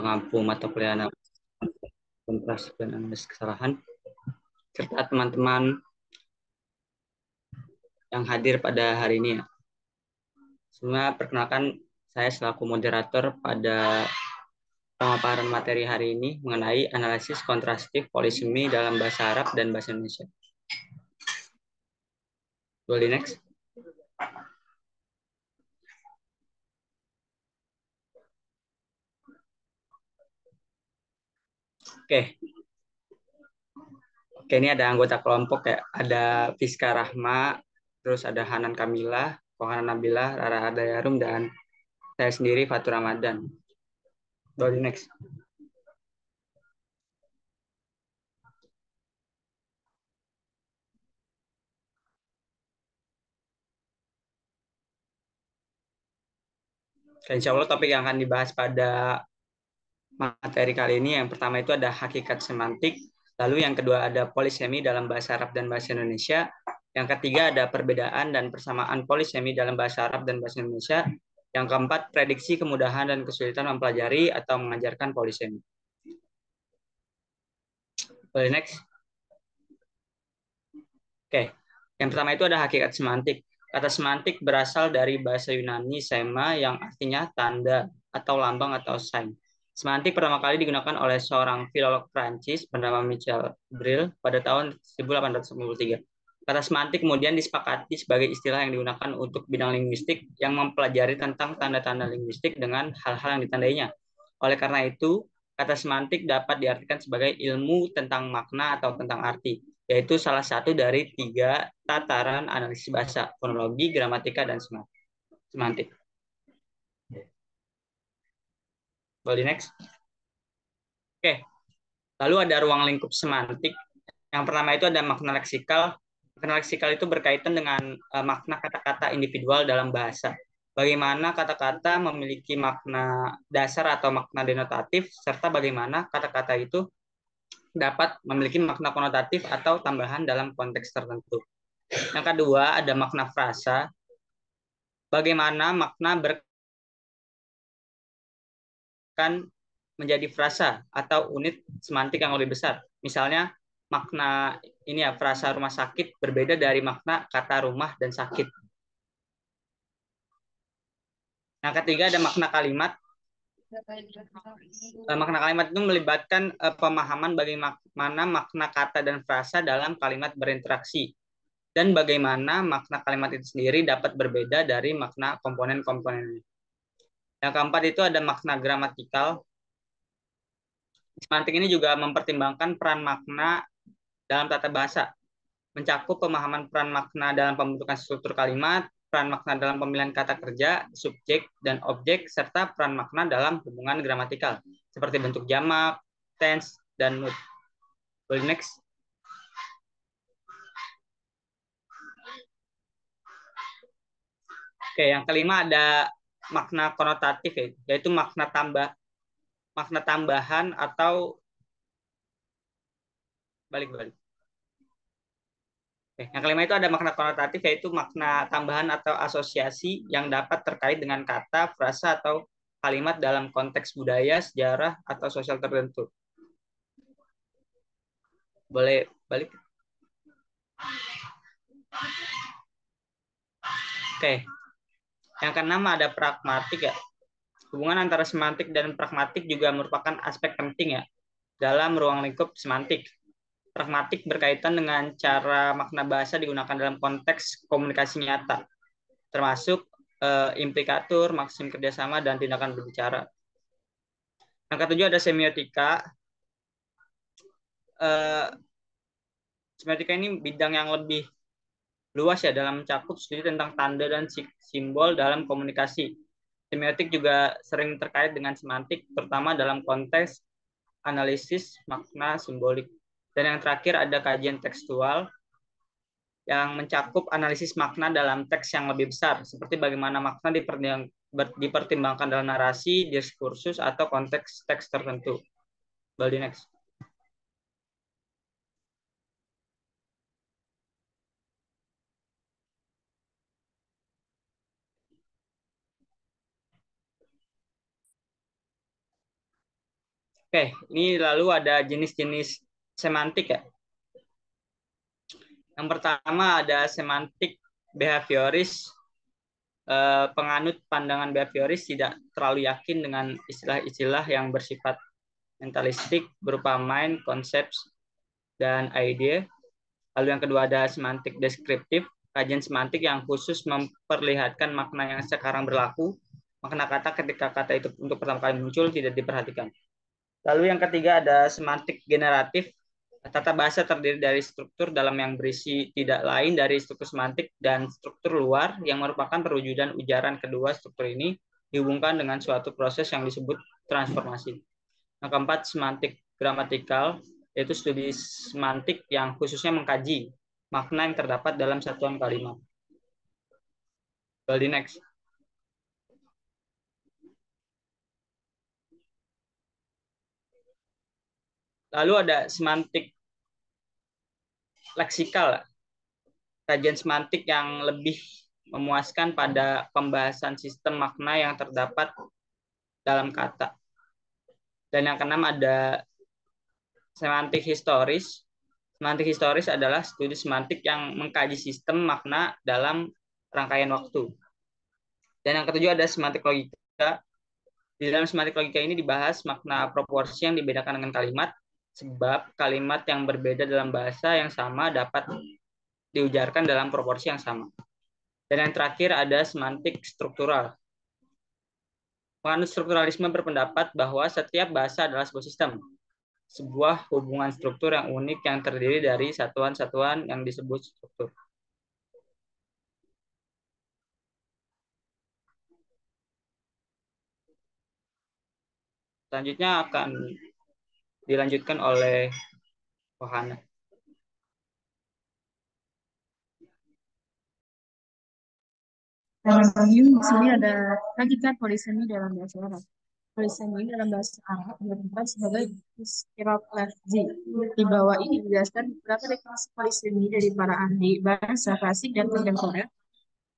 mengampu mata kuliah analisis dan analisis kesalahan, serta teman-teman yang hadir pada hari ini. Sebelumnya perkenalkan, saya selaku moderator pada pemaparan materi hari ini mengenai analisis kontrastif polisemi dalam bahasa Arab dan bahasa Indonesia. Boleh next. Oke. Oke, ini ada anggota kelompok ya. Ada Fiska Rahma, terus ada Hanan Kamila, Kohana Nabila, Rara Adayarum, dan saya sendiri Fatur Ramadan. Boleh next. Insya Allah topik yang akan dibahas pada materi kali ini yang pertama itu ada hakikat semantik, lalu yang kedua ada polisemi dalam bahasa Arab dan bahasa Indonesia, yang ketiga ada perbedaan dan persamaan polisemi dalam bahasa Arab dan bahasa Indonesia, yang keempat prediksi kemudahan dan kesulitan mempelajari atau mengajarkan polisemi. Boleh next. Oke, yang pertama itu ada hakikat semantik. Kata semantik berasal dari bahasa Yunani sema yang artinya tanda atau lambang atau sign. Semantik pertama kali digunakan oleh seorang filolog Prancis bernama Michel Bril pada tahun 1893. Kata semantik kemudian disepakati sebagai istilah yang digunakan untuk bidang linguistik yang mempelajari tentang tanda-tanda linguistik dengan hal-hal yang ditandainya. Oleh karena itu, kata semantik dapat diartikan sebagai ilmu tentang makna atau tentang arti, yaitu salah satu dari 3 tataran analisis bahasa, fonologi, gramatika, dan semantik. Boleh next. Oke, lalu ada ruang lingkup semantik. Yang pertama itu ada makna leksikal. Makna leksikal itu berkaitan dengan makna kata-kata individual dalam bahasa. Bagaimana kata-kata memiliki makna dasar atau makna denotatif, serta bagaimana kata-kata itu dapat memiliki makna konotatif atau tambahan dalam konteks tertentu. Yang kedua, ada makna frasa. Bagaimana makna menjadi frasa atau unit semantik yang lebih besar. Misalnya, makna ini ya, frasa rumah sakit berbeda dari makna kata rumah dan sakit. Yang ketiga, ada makna kalimat. Makna kalimat itu melibatkan pemahaman bagaimana makna kata dan frasa dalam kalimat berinteraksi, dan bagaimana makna kalimat itu sendiri dapat berbeda dari makna komponen-komponennya. Yang keempat itu ada makna gramatikal. Semantik ini juga mempertimbangkan peran makna dalam tata bahasa, mencakup pemahaman peran makna dalam pembentukan struktur kalimat, peran makna dalam pemilihan kata kerja, subjek, dan objek, serta peran makna dalam hubungan gramatikal, seperti bentuk jamak, tense, dan mood. Boleh next. Oke, yang kelima ada makna konotatif, yaitu makna tambahan atau balik-balik. Yang kelima itu ada makna konotatif, yaitu makna tambahan atau asosiasi yang dapat terkait dengan kata, frasa, atau kalimat dalam konteks budaya, sejarah, atau sosial tertentu. Boleh balik. Oke. Yang keenam ada pragmatik ya. Hubungan antara semantik dan pragmatik juga merupakan aspek penting ya dalam ruang lingkup semantik. Pragmatik berkaitan dengan cara makna bahasa digunakan dalam konteks komunikasi nyata, termasuk implikatur, maksim kerjasama, dan tindakan berbicara. Yang ketujuh ada semiotika. Semiotika ini bidang yang lebih luas ya dalam mencakup studi tentang tanda dan simbol dalam komunikasi. Semiotik juga sering terkait dengan semantik, terutama dalam konteks analisis makna simbolik. Dan yang terakhir ada kajian tekstual yang mencakup analisis makna dalam teks yang lebih besar, seperti bagaimana makna dipertimbangkan dalam narasi, diskursus, atau konteks teks tertentu. Boleh next. Oke, ini lalu ada jenis-jenis semantik ya. Yang pertama ada semantik behavioris. Penganut pandangan behavioris tidak terlalu yakin dengan istilah-istilah yang bersifat mentalistik berupa mind, concepts, dan ide. Lalu yang kedua ada semantik deskriptif, kajian semantik yang khusus memperlihatkan makna yang sekarang berlaku. Makna kata ketika kata itu untuk pertama kali muncul tidak diperhatikan. Lalu yang ketiga ada semantik generatif. Tata bahasa terdiri dari struktur dalam yang berisi tidak lain dari struktur semantik dan struktur luar yang merupakan perwujudan ujaran. Kedua struktur ini dihubungkan dengan suatu proses yang disebut transformasi. Yang keempat, semantik gramatikal, yaitu studi semantik yang khususnya mengkaji makna yang terdapat dalam satuan kalimat. Well, next. Lalu ada semantik leksikal, kajian semantik yang lebih memuaskan pada pembahasan sistem makna yang terdapat dalam kata. Dan yang keenam ada semantik historis. Semantik historis adalah studi semantik yang mengkaji sistem makna dalam rangkaian waktu. Dan yang ketujuh ada semantik logika. Di dalam semantik logika ini dibahas makna proporsi yang dibedakan dengan kalimat, sebab kalimat yang berbeda dalam bahasa yang sama dapat diujarkan dalam proporsi yang sama. Dan yang terakhir ada semantik struktural. Penganut strukturalisme berpendapat bahwa setiap bahasa adalah sebuah sistem, sebuah hubungan struktur yang unik yang terdiri dari satuan-satuan yang disebut struktur. Selanjutnya akan dilanjutkan oleh Wahana. Di sini ada hakikat polisemi dalam bahasa Arab. Polisemi dalam bahasa Arab bertempat sebagai istirab lafzi. Di bawah ini dijelaskan beberapa definisi polisemi dari para ahli bahasa klasik dan kontemporer.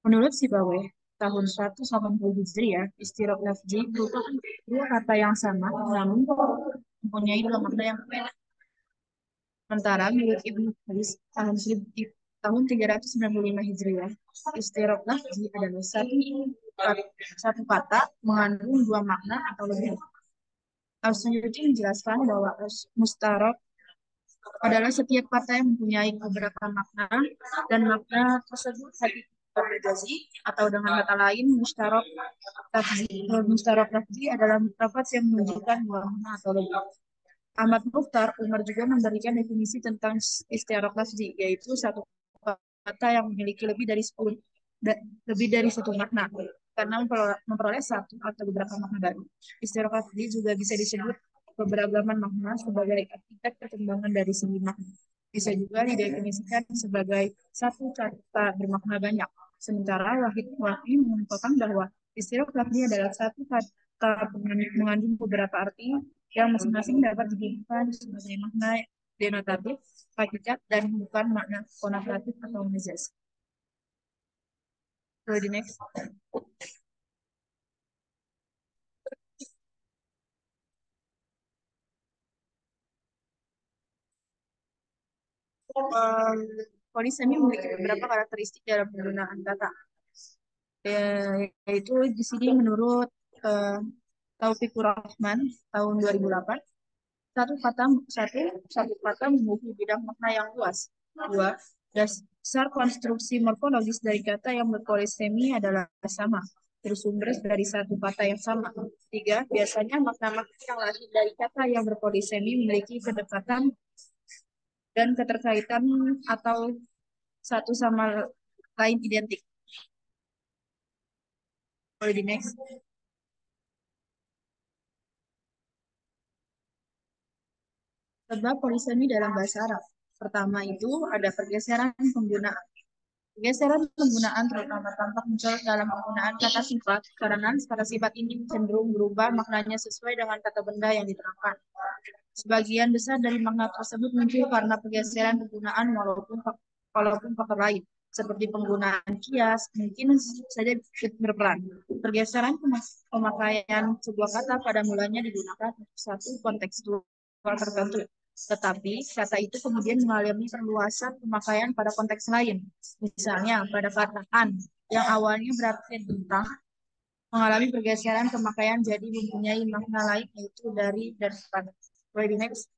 Menurut Sibawayh, tahun 180 Hijriah, istirab lafzi merupakan dua kata yang sama namun mempunyai dua makna yang berbeda. Sementara menurut Ibnu Haris tahun 395 Hijriah, istirab lafzi adalah satu kata mengandung dua makna atau lebih. Al-Suyuti menjelaskan bahwa mustarok adalah setiap kata yang mempunyai beberapa makna dan makna tersebut bermajasi atau dengan kata lain mustarok lafzi adalah lafaz yang menunjukkan dua makna atau lebih. Ahmad Mukhtar Umar juga memberikan definisi tentang istiarok lafzi, yaitu satu kata yang memiliki lebih dari satu makna karena memperoleh satu atau beberapa makna baru. Istiarok lafzi juga bisa disebut keberagaman makna sebagai akibat perkembangan dari segi makna. Bisa juga didefinisikan sebagai satu kata bermakna banyak. Sementara Wahid Wafi mengungkapkan bahwa istiarok lafzi adalah satu kata mengandung beberapa arti yang masing-masing dapat digunakan sebagai makna denotatif, hakikat, dan bukan makna konotatif atau majaz. So, the next. Polisemi memiliki beberapa karakteristik dalam penggunaan kata. Yaitu di sini menurut Taufikur Rahman tahun 2008, satu kata memiliki bidang makna yang luas. Dua, dasar konstruksi morfologis dari kata yang berpolisemi adalah sama, bersumber dari satu kata yang sama. Tiga, biasanya makna-makna yang lahir dari kata yang berpolisemi memiliki kedekatan dan keterkaitan atau satu sama lain identik. Boleh di next. Sebab polisemi dalam bahasa Arab. Pertama itu ada pergeseran penggunaan. Pergeseran penggunaan terutama tampak muncul dalam penggunaan kata sifat, karena kata sifat ini cenderung berubah maknanya sesuai dengan kata benda yang diterangkan. Sebagian besar dari makna tersebut muncul karena pergeseran penggunaan walaupun faktor lain. seperti penggunaan kias, mungkin saja berperan. Pergeseran pemakaian sebuah kata pada mulanya digunakan untuk satu kontekstual tertentu, tetapi kata itu kemudian mengalami perluasan pemakaian pada konteks lain. Misalnya, pada kata an yang awalnya berarti tentang mengalami pergeseran pemakaian jadi mempunyai makna lain yaitu dari dan kepada. Ready next.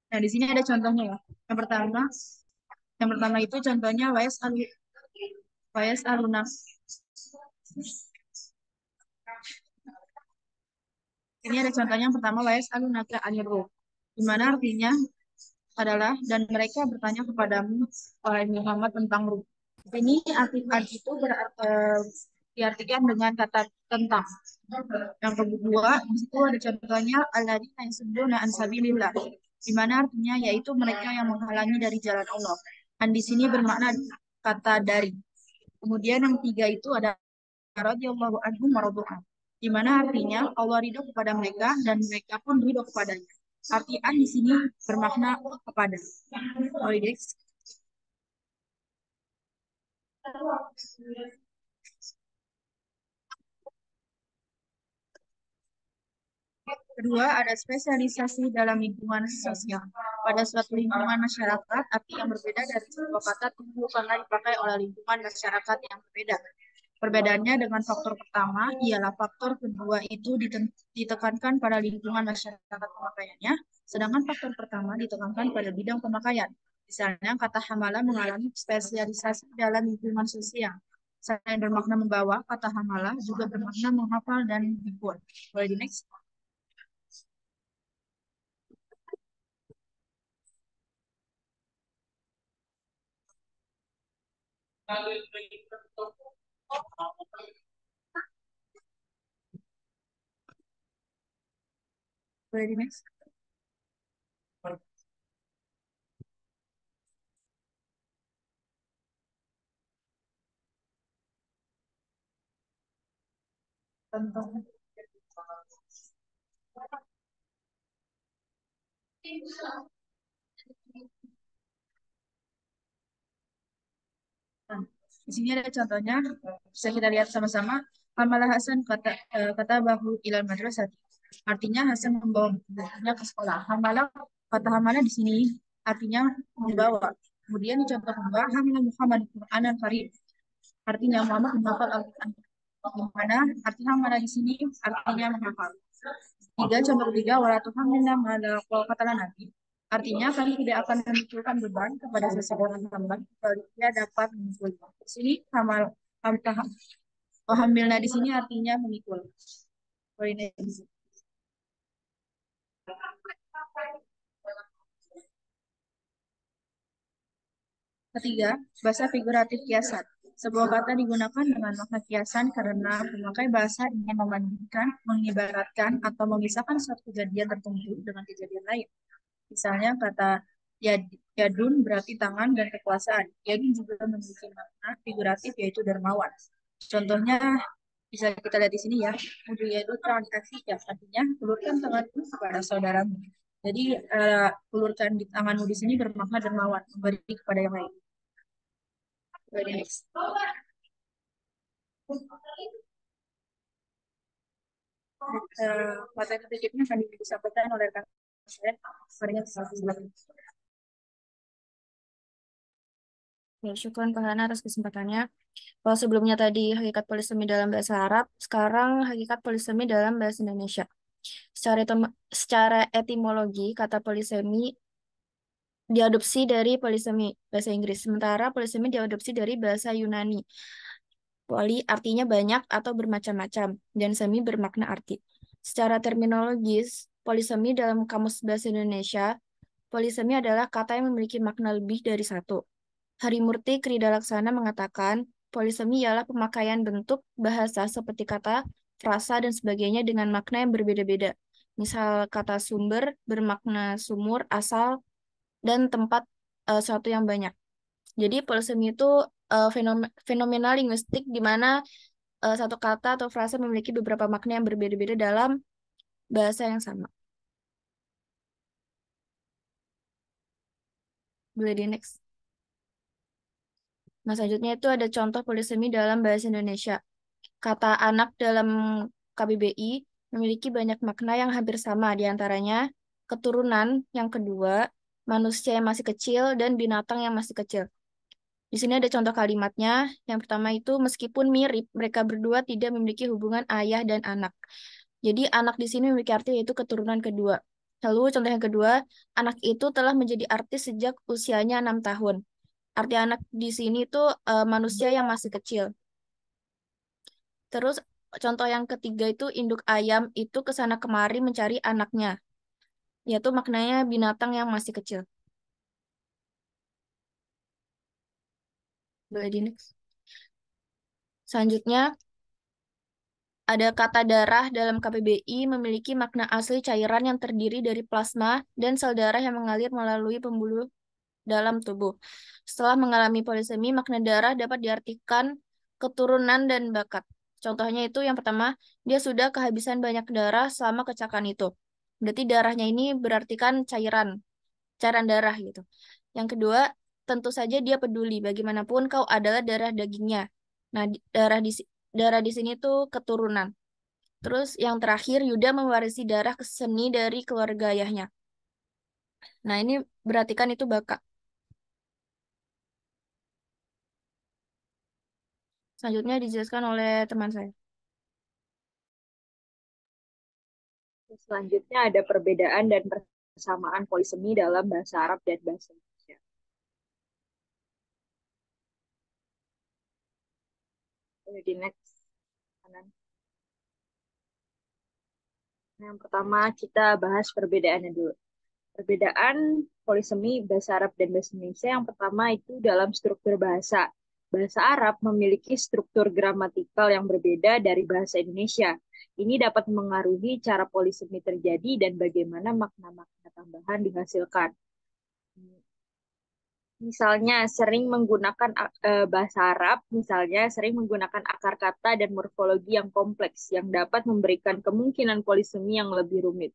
Nah, di sini ada contohnya ya. Yang pertama itu contohnya Wayas Aluna. Ini ada contohnya yang pertama Wayas Alunaka Aniru. Di mana artinya adalah dan mereka bertanya kepadamu wahai Muhammad tentang ruh. Ini arti itu diartikan dengan kata tentang. Yang kedua, di situ ada contohnya alladzina yasudduna an sabilillah, di mana artinya yaitu mereka yang menghalangi dari jalan Allah. Dan di sini bermakna kata dari. Kemudian yang tiga itu ada radhiyallahu anhum wa radu'an, di mana artinya Allah ridho kepada mereka dan mereka pun ridho kepadanya. Artian di sini bermakna kepada. Oh, kedua, ada spesialisasi dalam lingkungan sosial. Pada suatu lingkungan masyarakat, arti yang berbeda dari sebuah kata tumbuh karena dipakai oleh lingkungan masyarakat yang berbeda. Perbedaannya dengan faktor pertama ialah faktor kedua itu ditekankan pada lingkungan masyarakat pemakaiannya, sedangkan faktor pertama ditekankan pada bidang pemakaian. Misalnya, kata hamala mengalami spesialisasi dalam lingkungan sosial. Selain bermakna membawa, kata hamala juga bermakna menghafal dan dibuat. Boleh di next? Boleh di next? Contoh. Nah, di sini ada contohnya, bisa kita lihat sama-sama. Hamalah Hasan kata bahu ilal madrasah. Artinya Hasan membawa bukunya ke sekolah. Kata hamalah di sini artinya membawa. Kemudian di contoh kedua, hamalah Muhammad Quran Karim. Artinya Muhammad menghafal Al-Quran. Di mana arti hamalah di sini artinya menghafal. Contoh ketiga, wala tuhammilna ma la kata Nabi. Artinya kami tidak akan memunculkan beban kepada seseorang hamba kalau dia dapat memikul. Di sini hamal hamilna di sini artinya memikul. Poin ini. Ketiga, bahasa figuratif kiasan. Sebuah kata digunakan dengan makna kiasan karena pemakai bahasa ingin membandingkan, mengibaratkan, atau memisahkan suatu kejadian tertentu dengan kejadian lain. Misalnya kata yadun berarti tangan dan kekuasaan. Yadun juga memiliki makna figuratif yaitu dermawan. Contohnya bisa kita lihat di sini ya. Udu yadu transaksi ya artinya ulurkan tanganmu kepada saudaramu. Jadi ulurkan di tanganmu di sini bermakna dermawan, memberi kepada yang lain. Very next. Materi sedikitnya akan disampaikan oleh rekan saya. Mari kita Ya, syukuran Kak Hana atas kesempatannya. Kalau sebelumnya tadi hakikat polisemi dalam bahasa Arab, sekarang hakikat polisemi dalam bahasa Indonesia. Secara etimologi, kata polisemi diadopsi dari polisemi bahasa Inggris, sementara polisemi diadopsi dari bahasa Yunani. Poli artinya banyak atau bermacam-macam, dan semi bermakna arti. Secara terminologis, polisemi dalam Kamus Bahasa Indonesia, polisemi adalah kata yang memiliki makna lebih dari satu. Harimurti Kridalaksana mengatakan, polisemi ialah pemakaian bentuk bahasa seperti kata, frasa, dan sebagainya dengan makna yang berbeda-beda. Misal kata sumber bermakna sumur, asal, dan tempat suatu yang banyak. Jadi polisemi itu fenomena linguistik di mana satu kata atau frasa memiliki beberapa makna yang berbeda-beda dalam bahasa yang sama. Boleh di next. Nah, selanjutnya itu ada contoh polisemi dalam bahasa Indonesia. Kata anak dalam KBBI memiliki banyak makna yang hampir sama, di antaranya keturunan, yang kedua, manusia yang masih kecil, dan binatang yang masih kecil. Di sini ada contoh kalimatnya. Yang pertama itu, meskipun mirip, mereka berdua tidak memiliki hubungan ayah dan anak. Jadi anak di sini memiliki arti yaitu keturunan kedua. Lalu contoh yang kedua, anak itu telah menjadi artis sejak usianya 6 tahun. Arti anak di sini itu manusia yang masih kecil. Terus contoh yang ketiga itu induk ayam itu kesana kemari mencari anaknya, yaitu maknanya binatang yang masih kecil. Boleh di next. Selanjutnya ada kata darah dalam KBBI memiliki makna asli cairan yang terdiri dari plasma dan sel darah yang mengalir melalui pembuluh dalam tubuh. Setelah mengalami polisemi, makna darah dapat diartikan keturunan dan bakat. Contohnya itu yang pertama, dia sudah kehabisan banyak darah selama kecelakaan itu. Berarti darahnya ini berarti kan cairan darah gitu. Yang kedua, tentu saja dia peduli. Bagaimanapun kau adalah darah dagingnya. Nah, darah di sini tuh keturunan. Terus yang terakhir, Yuda mewarisi darah ke seni dari keluarga ayahnya. Nah, ini berarti kan itu bakat. Selanjutnya dijelaskan oleh teman saya. Selanjutnya ada perbedaan dan persamaan polisemi dalam bahasa Arab dan bahasa Indonesia. Di next. Kanan. Yang pertama kita bahas perbedaannya dulu. Perbedaan polisemi bahasa Arab dan bahasa Indonesia yang pertama itu dalam struktur bahasa. Bahasa Arab memiliki struktur gramatikal yang berbeda dari bahasa Indonesia. Ini dapat mengaruhi cara polisemi terjadi dan bagaimana makna-makna tambahan dihasilkan. Misalnya sering menggunakan bahasa Arab, misalnya sering menggunakan akar kata dan morfologi yang kompleks yang dapat memberikan kemungkinan polisemi yang lebih rumit.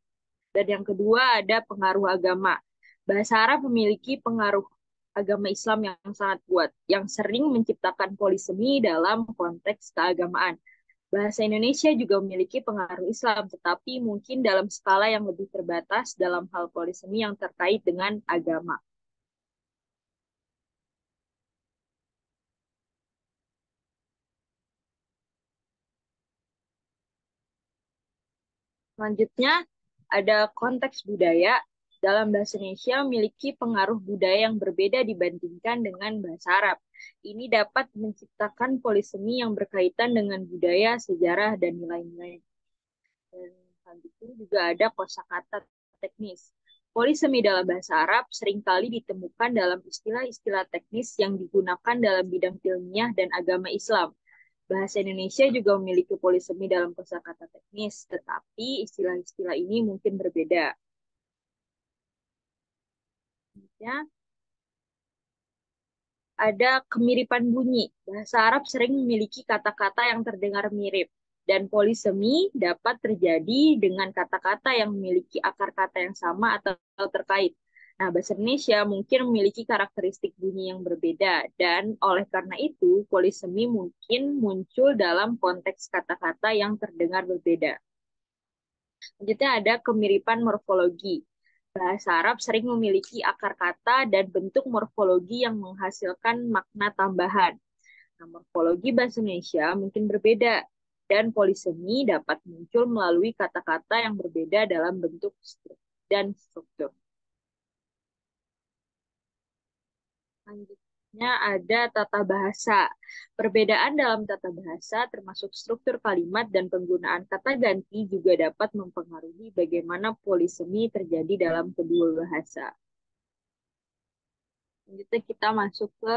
Dan yang kedua ada pengaruh agama. Bahasa Arab memiliki pengaruh agama Islam yang sangat kuat, yang sering menciptakan polisemi dalam konteks keagamaan. Bahasa Indonesia juga memiliki pengaruh Islam, tetapi mungkin dalam skala yang lebih terbatas dalam hal polisemi yang terkait dengan agama. Selanjutnya, ada konteks budaya. Dalam bahasa Indonesia memiliki pengaruh budaya yang berbeda dibandingkan dengan bahasa Arab. Ini dapat menciptakan polisemi yang berkaitan dengan budaya, sejarah, dan nilai-nilai. Dan selanjutnya juga ada kosakata teknis. Polisemi dalam bahasa Arab seringkali ditemukan dalam istilah-istilah teknis yang digunakan dalam bidang ilmiah dan agama Islam. Bahasa Indonesia juga memiliki polisemi dalam kosakata teknis, tetapi istilah-istilah ini mungkin berbeda. Ya, ada kemiripan bunyi. Bahasa Arab sering memiliki kata-kata yang terdengar mirip, dan polisemi dapat terjadi dengan kata-kata yang memiliki akar kata yang sama atau terkait. Nah, bahasa Indonesia mungkin memiliki karakteristik bunyi yang berbeda, dan oleh karena itu, polisemi mungkin muncul dalam konteks kata-kata yang terdengar berbeda. Selanjutnya ada kemiripan morfologi. Bahasa Arab sering memiliki akar kata dan bentuk morfologi yang menghasilkan makna tambahan. Nah, morfologi bahasa Indonesia mungkin berbeda, dan polisemi dapat muncul melalui kata-kata yang berbeda dalam bentuk dan struktur. Selanjutnya ada tata bahasa. Perbedaan dalam tata bahasa termasuk struktur kalimat dan penggunaan kata ganti juga dapat mempengaruhi bagaimana polisemi terjadi dalam kedua bahasa. Selanjutnya kita masuk ke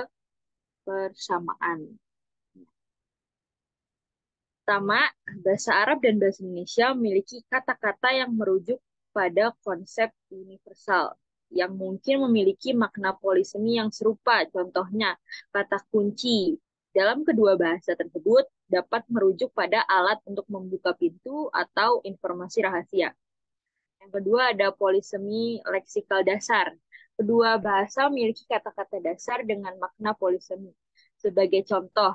persamaan. Pertama, bahasa Arab dan bahasa Indonesia memiliki kata-kata yang merujuk pada konsep universal yang mungkin memiliki makna polisemi yang serupa. Contohnya, kata kunci dalam kedua bahasa tersebut dapat merujuk pada alat untuk membuka pintu atau informasi rahasia. Yang kedua ada polisemi leksikal dasar. Kedua bahasa memiliki kata-kata dasar dengan makna polisemi. Sebagai contoh,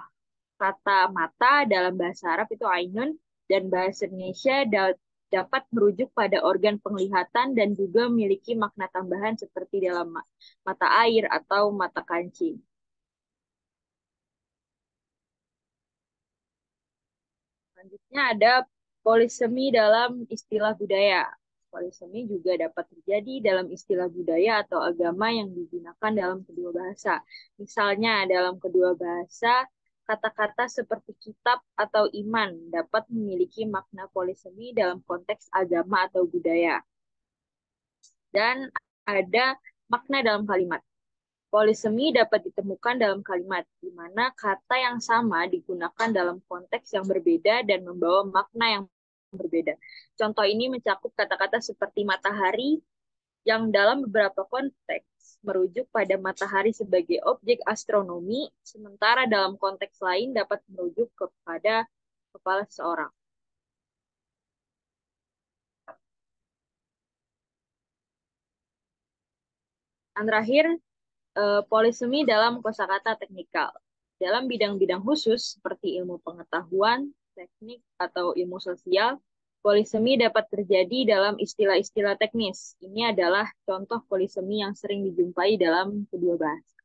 kata mata dalam bahasa Arab itu ainun, dan bahasa Indonesia dapat merujuk pada organ penglihatan dan juga memiliki makna tambahan seperti dalam mata air atau mata kancing. Selanjutnya ada polisemi dalam istilah budaya. Polisemi juga dapat terjadi dalam istilah budaya atau agama yang digunakan dalam kedua bahasa. Misalnya dalam kedua bahasa, kata-kata seperti kitab atau iman dapat memiliki makna polisemi dalam konteks agama atau budaya. Dan ada makna dalam kalimat. Polisemi dapat ditemukan dalam kalimat, di mana kata yang sama digunakan dalam konteks yang berbeda dan membawa makna yang berbeda. Contoh ini mencakup kata-kata seperti matahari yang dalam beberapa konteks merujuk pada matahari sebagai objek astronomi, sementara dalam konteks lain dapat merujuk kepada kepala seseorang. Dan terakhir, polisemi dalam kosakata teknikal. Dalam bidang-bidang khusus seperti ilmu pengetahuan, teknik, atau ilmu sosial, polisemi dapat terjadi dalam istilah-istilah teknis. Ini adalah contoh polisemi yang sering dijumpai dalam kedua bahasa.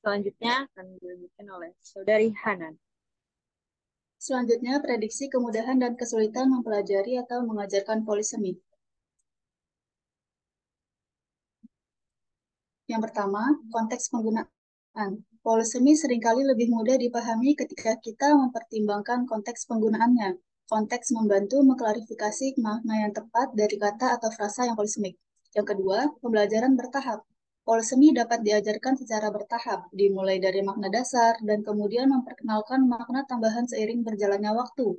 Selanjutnya akan dilanjutkan oleh Saudari Hanan. Selanjutnya, prediksi kemudahan dan kesulitan mempelajari atau mengajarkan polisemi. Yang pertama, konteks penggunaan. Polisemi seringkali lebih mudah dipahami ketika kita mempertimbangkan konteks penggunaannya. Konteks membantu mengklarifikasi makna yang tepat dari kata atau frasa yang polisemik. Yang kedua, pembelajaran bertahap. Polisemi dapat diajarkan secara bertahap, dimulai dari makna dasar dan kemudian memperkenalkan makna tambahan seiring berjalannya waktu.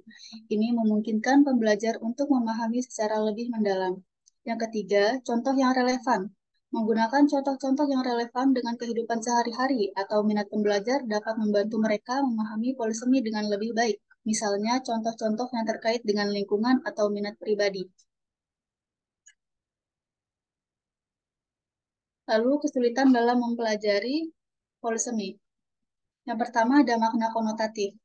Ini memungkinkan pembelajar untuk memahami secara lebih mendalam. Yang ketiga, contoh yang relevan. Menggunakan contoh-contoh yang relevan dengan kehidupan sehari-hari atau minat pembelajar dapat membantu mereka memahami polisemi dengan lebih baik. Misalnya, contoh-contoh yang terkait dengan lingkungan atau minat pribadi. Lalu, kesulitan dalam mempelajari polisemi. Yang pertama ada makna konotatif.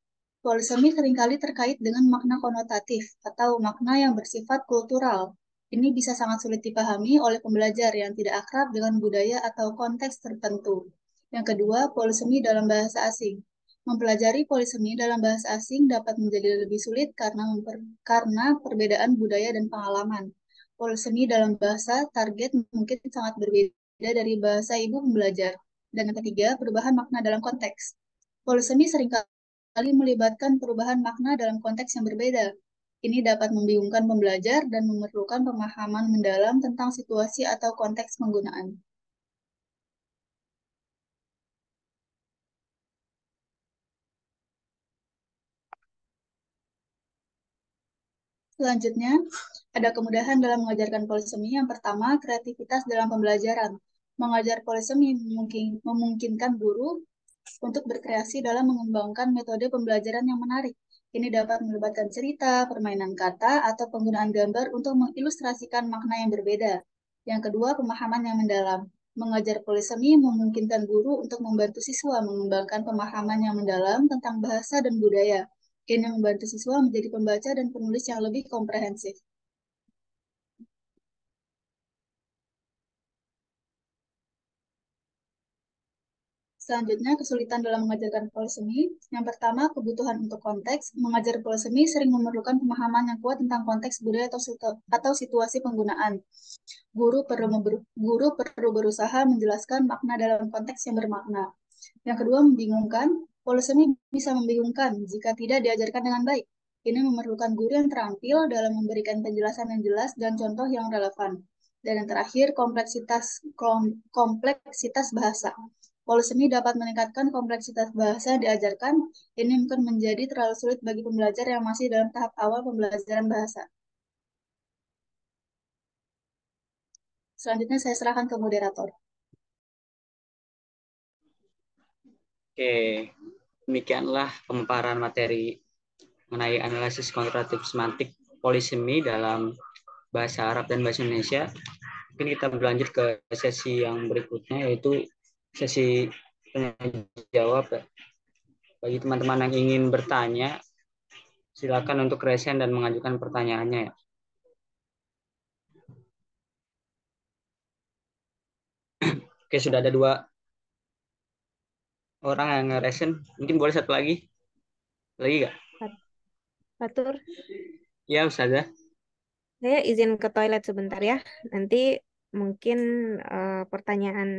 Polisemi seringkali terkait dengan makna konotatif atau makna yang bersifat kultural. Ini bisa sangat sulit dipahami oleh pembelajar yang tidak akrab dengan budaya atau konteks tertentu. Yang kedua, polisemi dalam bahasa asing. Mempelajari polisemi dalam bahasa asing dapat menjadi lebih sulit karena perbedaan budaya dan pengalaman. Polisemi dalam bahasa target mungkin sangat berbeda dari bahasa ibu pembelajar. Dan yang ketiga, perubahan makna dalam konteks. Polisemi seringkali melibatkan perubahan makna dalam konteks yang berbeda. Ini dapat membingungkan pembelajar dan memerlukan pemahaman mendalam tentang situasi atau konteks penggunaan. Selanjutnya, ada kemudahan dalam mengajarkan polisemi. Yang pertama, kreativitas dalam pembelajaran. Mengajar polisemi memungkinkan guru untuk berkreasi dalam mengembangkan metode pembelajaran yang menarik. Ini dapat melibatkan cerita, permainan kata, atau penggunaan gambar untuk mengilustrasikan makna yang berbeda. Yang kedua, pemahaman yang mendalam. Mengajar polisemi memungkinkan guru untuk membantu siswa mengembangkan pemahaman yang mendalam tentang bahasa dan budaya. Ini membantu siswa menjadi pembaca dan penulis yang lebih komprehensif. Selanjutnya, kesulitan dalam mengajarkan polisemi. Yang pertama, kebutuhan untuk konteks. Mengajar polisemi sering memerlukan pemahaman yang kuat tentang konteks budaya atau situasi penggunaan. Guru perlu berusaha menjelaskan makna dalam konteks yang bermakna. Yang kedua, membingungkan. Polisemi bisa membingungkan jika tidak diajarkan dengan baik. Ini memerlukan guru yang terampil dalam memberikan penjelasan yang jelas dan contoh yang relevan. Dan yang terakhir, kompleksitas bahasa. Polisemi dapat meningkatkan kompleksitas bahasa yang diajarkan. Ini mungkin menjadi terlalu sulit bagi pembelajar yang masih dalam tahap awal pembelajaran bahasa. Selanjutnya saya serahkan ke moderator. Oke, demikianlah pemaparan materi mengenai analisis komparatif semantik polisemi dalam bahasa Arab dan bahasa Indonesia. Mungkin kita berlanjut ke sesi yang berikutnya, yaitu sesi tanya jawab. Bagi teman-teman yang ingin bertanya, silakan untuk resen dan mengajukan pertanyaannya ya. Oke, sudah ada 2 orang yang ngeresen. Mungkin boleh satu lagi. Lagi nggak? Fatur, Ya, Ustazah. saya izin ke toilet sebentar ya. Nanti mungkin pertanyaan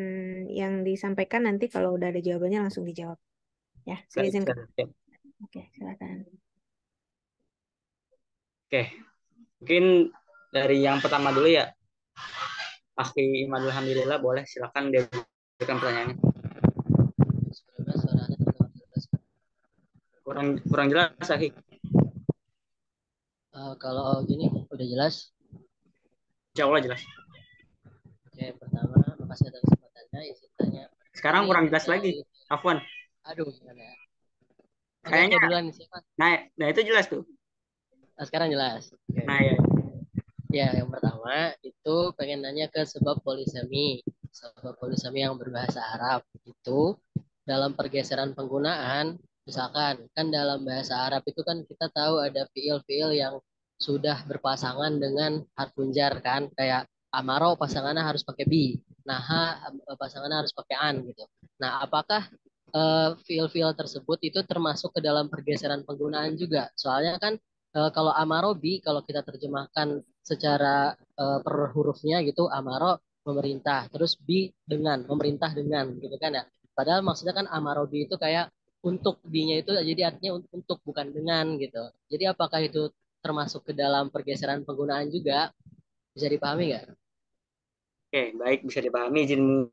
yang disampaikan nanti kalau udah ada jawabannya langsung dijawab. Ya, saya Baik, izin ke. Ustazah. Oke, silakan. Oke, mungkin dari yang pertama dulu ya. Akhi Imadul Alhamdulillah, boleh silakan dia berikan pertanyaannya. Kurang jelas, Akhi. Kalau gini udah jelas. Insya Allah jelas. Oke, pertama makasih atas kesempatannya. Izin tanya. Sekarang Ini kurang jelas dari... lagi. Afwan. Aduh, gimana ya? Oke, Kayaknya. oke, duluan siapa? Nah itu jelas tuh. Nah, sekarang jelas. Oke. Nah ya. Ya, yang pertama itu pengen nanya ke sebab polisemi. Sebab polisemi yang berbahasa Arab itu dalam pergeseran penggunaan, misalkan kan dalam bahasa Arab itu kan kita tahu ada fiil-fiil yang sudah berpasangan dengan harfun jar kan, kayak amaro pasangannya harus pakai bi, naha pasangannya harus pakai an gitu. Nah, apakah fiil-fiil tersebut itu termasuk ke dalam pergeseran penggunaan juga? Soalnya kan kalau amaro bi kalau kita terjemahkan secara per hurufnya gitu, amaro memerintah, terus bi dengan memerintah dengan gitu kan ya. Padahal maksudnya kan amarobi itu kayak untuk B-nya itu jadi artinya untuk bukan dengan gitu. Jadi apakah itu termasuk ke dalam pergeseran penggunaan juga? Bisa dipahami nggak? Oke, baik, bisa dipahami. Izin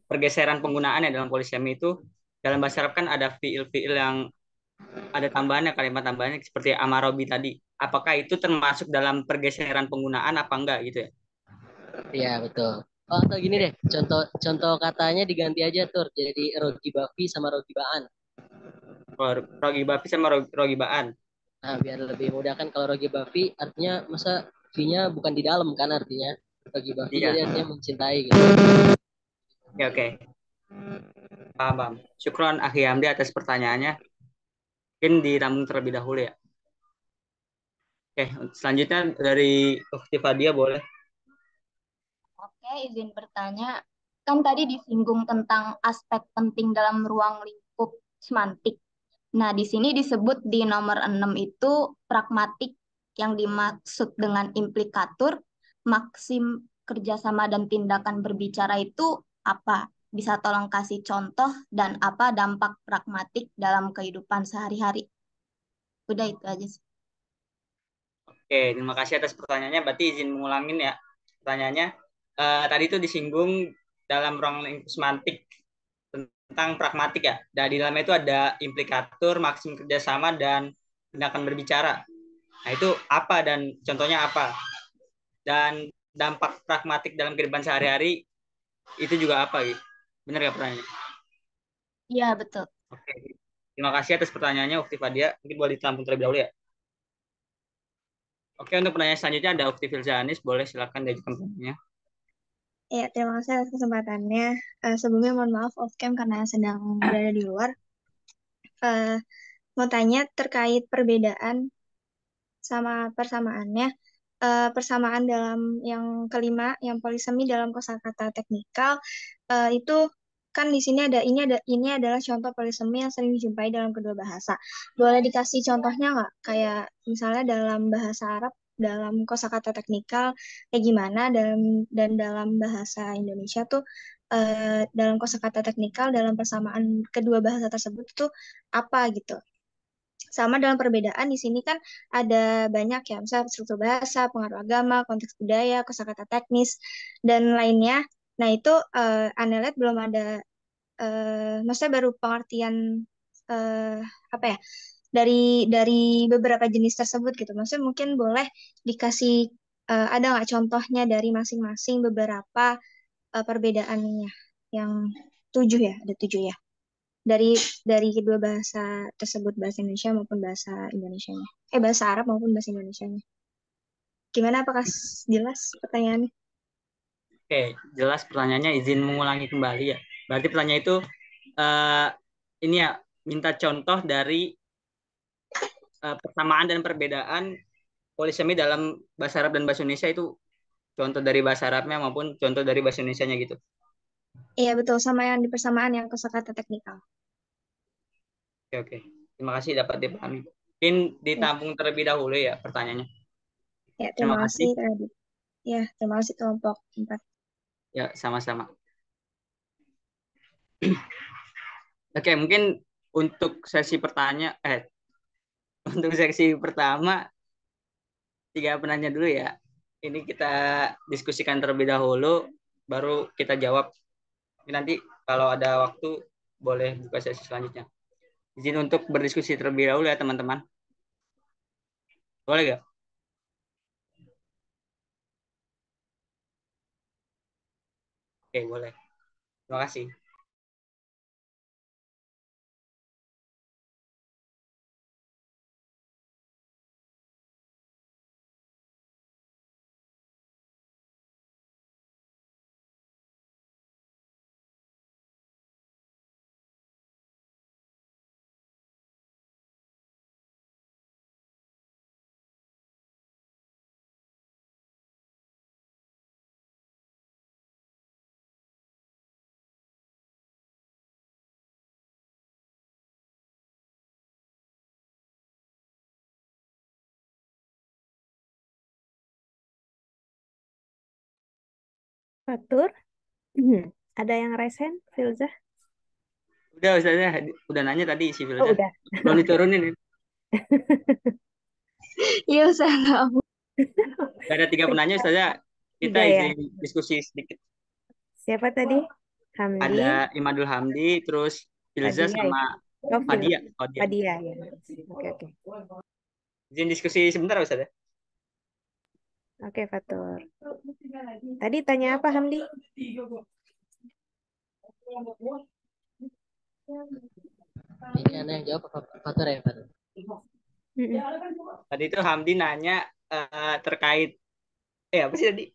pergeseran penggunaannya dalam polisemi itu dalam bahasa Arab kan ada fiil-fiil yang ada tambahannya, kalimat tambahannya seperti amarobi tadi. Apakah itu termasuk dalam pergeseran penggunaan apa enggak gitu ya? Iya, betul. Oh, atau gini deh, contoh katanya diganti aja tur jadi rogibafi sama rogibaan. Rogibafi sama rogibaan. Nah, biar lebih mudah kan kalau rogibafi artinya masa V-nya bukan di dalam kan artinya. Rogibafi Iya. jadi artinya mencintai gitu. Oke, oke. Paham. Syukron Akhi Hamdi atas pertanyaannya. Mungkin ditampung terlebih dahulu ya. Oke, selanjutnya dari Ukti Fadia boleh. Oke, izin bertanya. Kan tadi disinggung tentang aspek penting dalam ruang lingkup semantik. Nah, di sini disebut di nomor 6 itu pragmatik yang dimaksud dengan implikatur, maksim kerjasama dan tindakan berbicara itu apa? Bisa tolong kasih contoh dan apa dampak pragmatik dalam kehidupan sehari-hari? Udah itu aja sih. Oke, terima kasih atas pertanyaannya. Berarti izin mengulangin ya pertanyaannya. Tadi itu disinggung dalam ruang lingkup semantik tentang pragmatik ya. Dan di dalamnya itu ada implikatur, maksim kerjasama, dan tindakan berbicara. Nah itu apa dan contohnya apa? Dan dampak pragmatik dalam kehidupan sehari-hari itu juga apa gitu? Benar nggak pertanyaannya? Iya, betul. Oke, terima kasih atas pertanyaannya Ukti Fadia. Mungkin boleh ditampung terlebih dahulu ya. Oke, untuk pertanyaan selanjutnya ada Ukti Filzanis. Boleh silakan diajukan pertanyaannya. Ya, terima kasih atas kesempatannya. Sebelumnya mohon maaf off cam karena sedang berada di luar. Mau tanya terkait perbedaan sama persamaannya. Persamaan dalam yang kelima, yang polisemi dalam kosakata teknikal, itu kan di sini ini adalah contoh polisemi yang sering dijumpai dalam kedua bahasa. Boleh dikasih contohnya nggak? Kayak misalnya dalam bahasa Arab dalam kosakata teknikal kayak gimana dan dalam bahasa Indonesia tuh dalam kosakata teknikal dalam persamaan kedua bahasa tersebut tuh apa gitu. Sama dalam perbedaan di sini kan ada banyak ya, misalnya struktur bahasa, pengaruh agama, konteks budaya, kosakata teknis, dan lainnya. Nah, itu Anda lihat belum ada, maksudnya baru pengertian eh, apa ya, dari beberapa jenis tersebut gitu. Maksudnya mungkin boleh dikasih, ada nggak contohnya dari masing-masing beberapa perbedaannya, yang 7 ya, ada 7 ya. dari kedua bahasa tersebut, bahasa Indonesia maupun bahasa Indonesianya. Bahasa Arab maupun bahasa Indonesianya. Gimana, apakah jelas pertanyaannya? Oke, jelas pertanyaannya, izin mengulangi kembali ya. Berarti pertanyaan itu eh, ini ya, minta contoh dari persamaan dan perbedaan polisemi dalam bahasa Arab dan bahasa Indonesia itu, contoh dari bahasa Arabnya maupun contoh dari bahasa Indonesianya gitu. Iya betul, sama yang di persamaan yang kosakata teknikal. Oke, oke. Terima kasih dapat dipahami. Mungkin Ya, ditampung terlebih dahulu ya pertanyaannya. ya Terima terima kasih kasih. tadi. Ya, terima kasih kelompok 4. Ya, sama-sama. Oke, mungkin untuk sesi untuk sesi pertama 3 penanya dulu ya. Ini kita diskusikan terlebih dahulu, baru kita jawab. Nanti kalau ada waktu boleh buka sesi selanjutnya. Izin untuk berdiskusi terlebih dahulu ya teman-teman. Boleh gak? Oke, boleh. Terima kasih. Fatur, ada yang resen, Filza? Udah Ustazah, udah nanya tadi si Oh, Filza. udah. Belum Oke. diturunin. Iya, Ustaz. Gak ada 3 penanya Ustazah. Kita 3 ya. izin diskusi sedikit. Siapa tadi? Hamdi, Ada Imadul Hamdi, terus Filza Fadia ya. sama Oh, Fadia. Fadia ya. Oke, oke. Izin diskusi sebentar Ustazah. Oke, Fatur. Tadi tanya apa, Hamdi? Ini Anda yang jawab apa Fatur ya, Fatur? Tadi itu Hamdi nanya terkait apa sih tadi?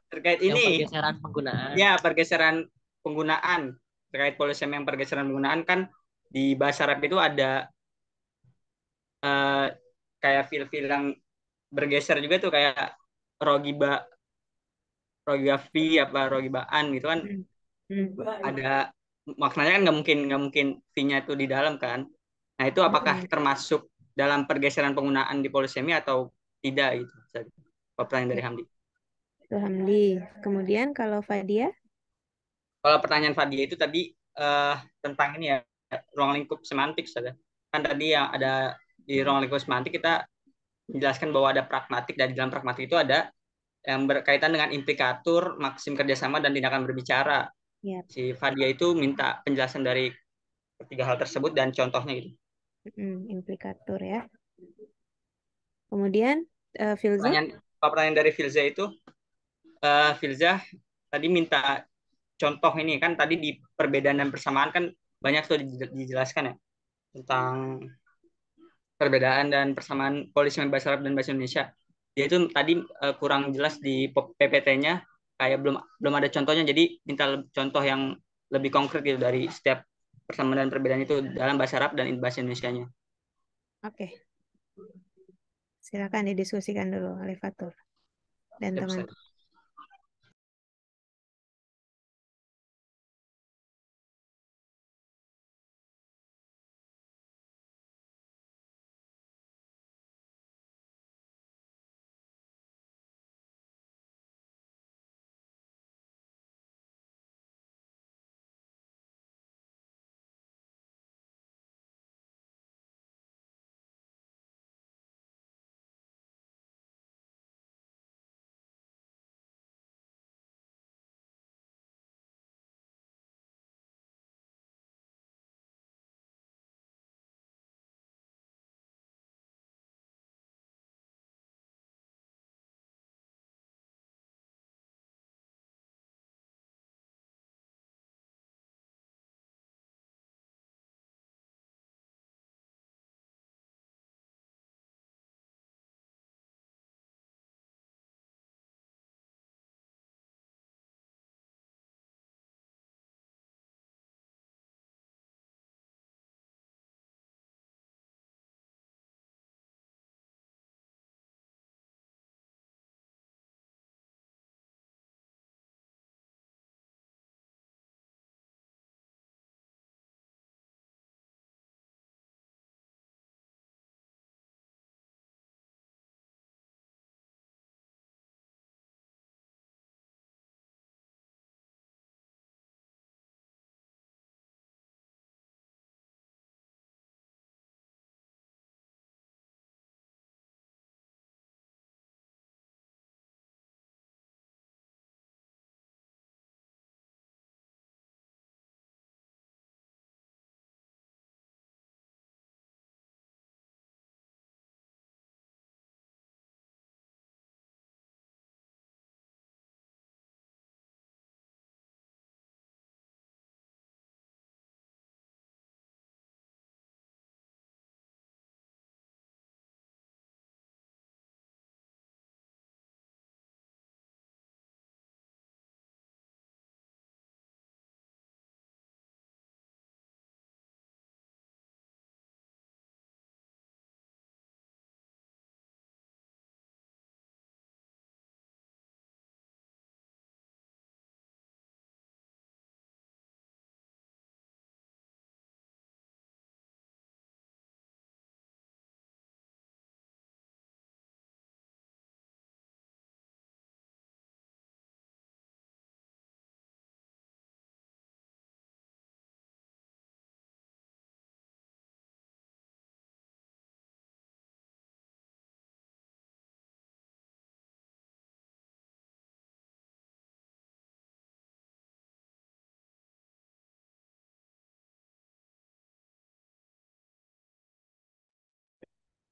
Terkait Yang ini. pergeseran penggunaan. Ya, pergeseran penggunaan. Terkait polisem yang pergeseran penggunaan kan di bahasa Arab itu ada kayak fil-fil yang bergeser juga tuh, kayak rogiba, rogafi apa rogibaan gitu kan, ada maknanya kan nggak mungkin V-nya itu di dalam kan. Nah, itu apakah termasuk dalam pergeseran penggunaan di polisemi atau tidak gitu. Pertanyaan dari Hamdi. Itu Hamdi. Kemudian kalau Fadia? Kalau pertanyaan Fadia itu tadi tentang ini ya, ruang lingkup semantik saja. Kan tadi yang ada di ruang lingkup semantik kita menjelaskan bahwa ada pragmatik, dan di dalam pragmatik itu ada yang berkaitan dengan implikatur, maksim kerjasama, dan tindakan berbicara. Yap. Si Fadia itu minta penjelasan dari ketiga hal tersebut dan contohnya gitu. Implikatur ya. Kemudian Filza? Pertanyaan dari Filza itu, Filza tadi minta contoh ini kan, tadi di perbedaan dan persamaan kan banyak tuh dijelaskan ya tentang perbedaan dan persamaan polisemi bahasa Arab dan bahasa Indonesia. Dia itu tadi kurang jelas di PPT-nya, kayak belum ada contohnya, jadi minta contoh yang lebih konkret gitu dari setiap persamaan dan perbedaan itu dalam bahasa Arab dan bahasa Indonesianya. Oke. Silakan didiskusikan dulu oleh Fatur dan teman-teman.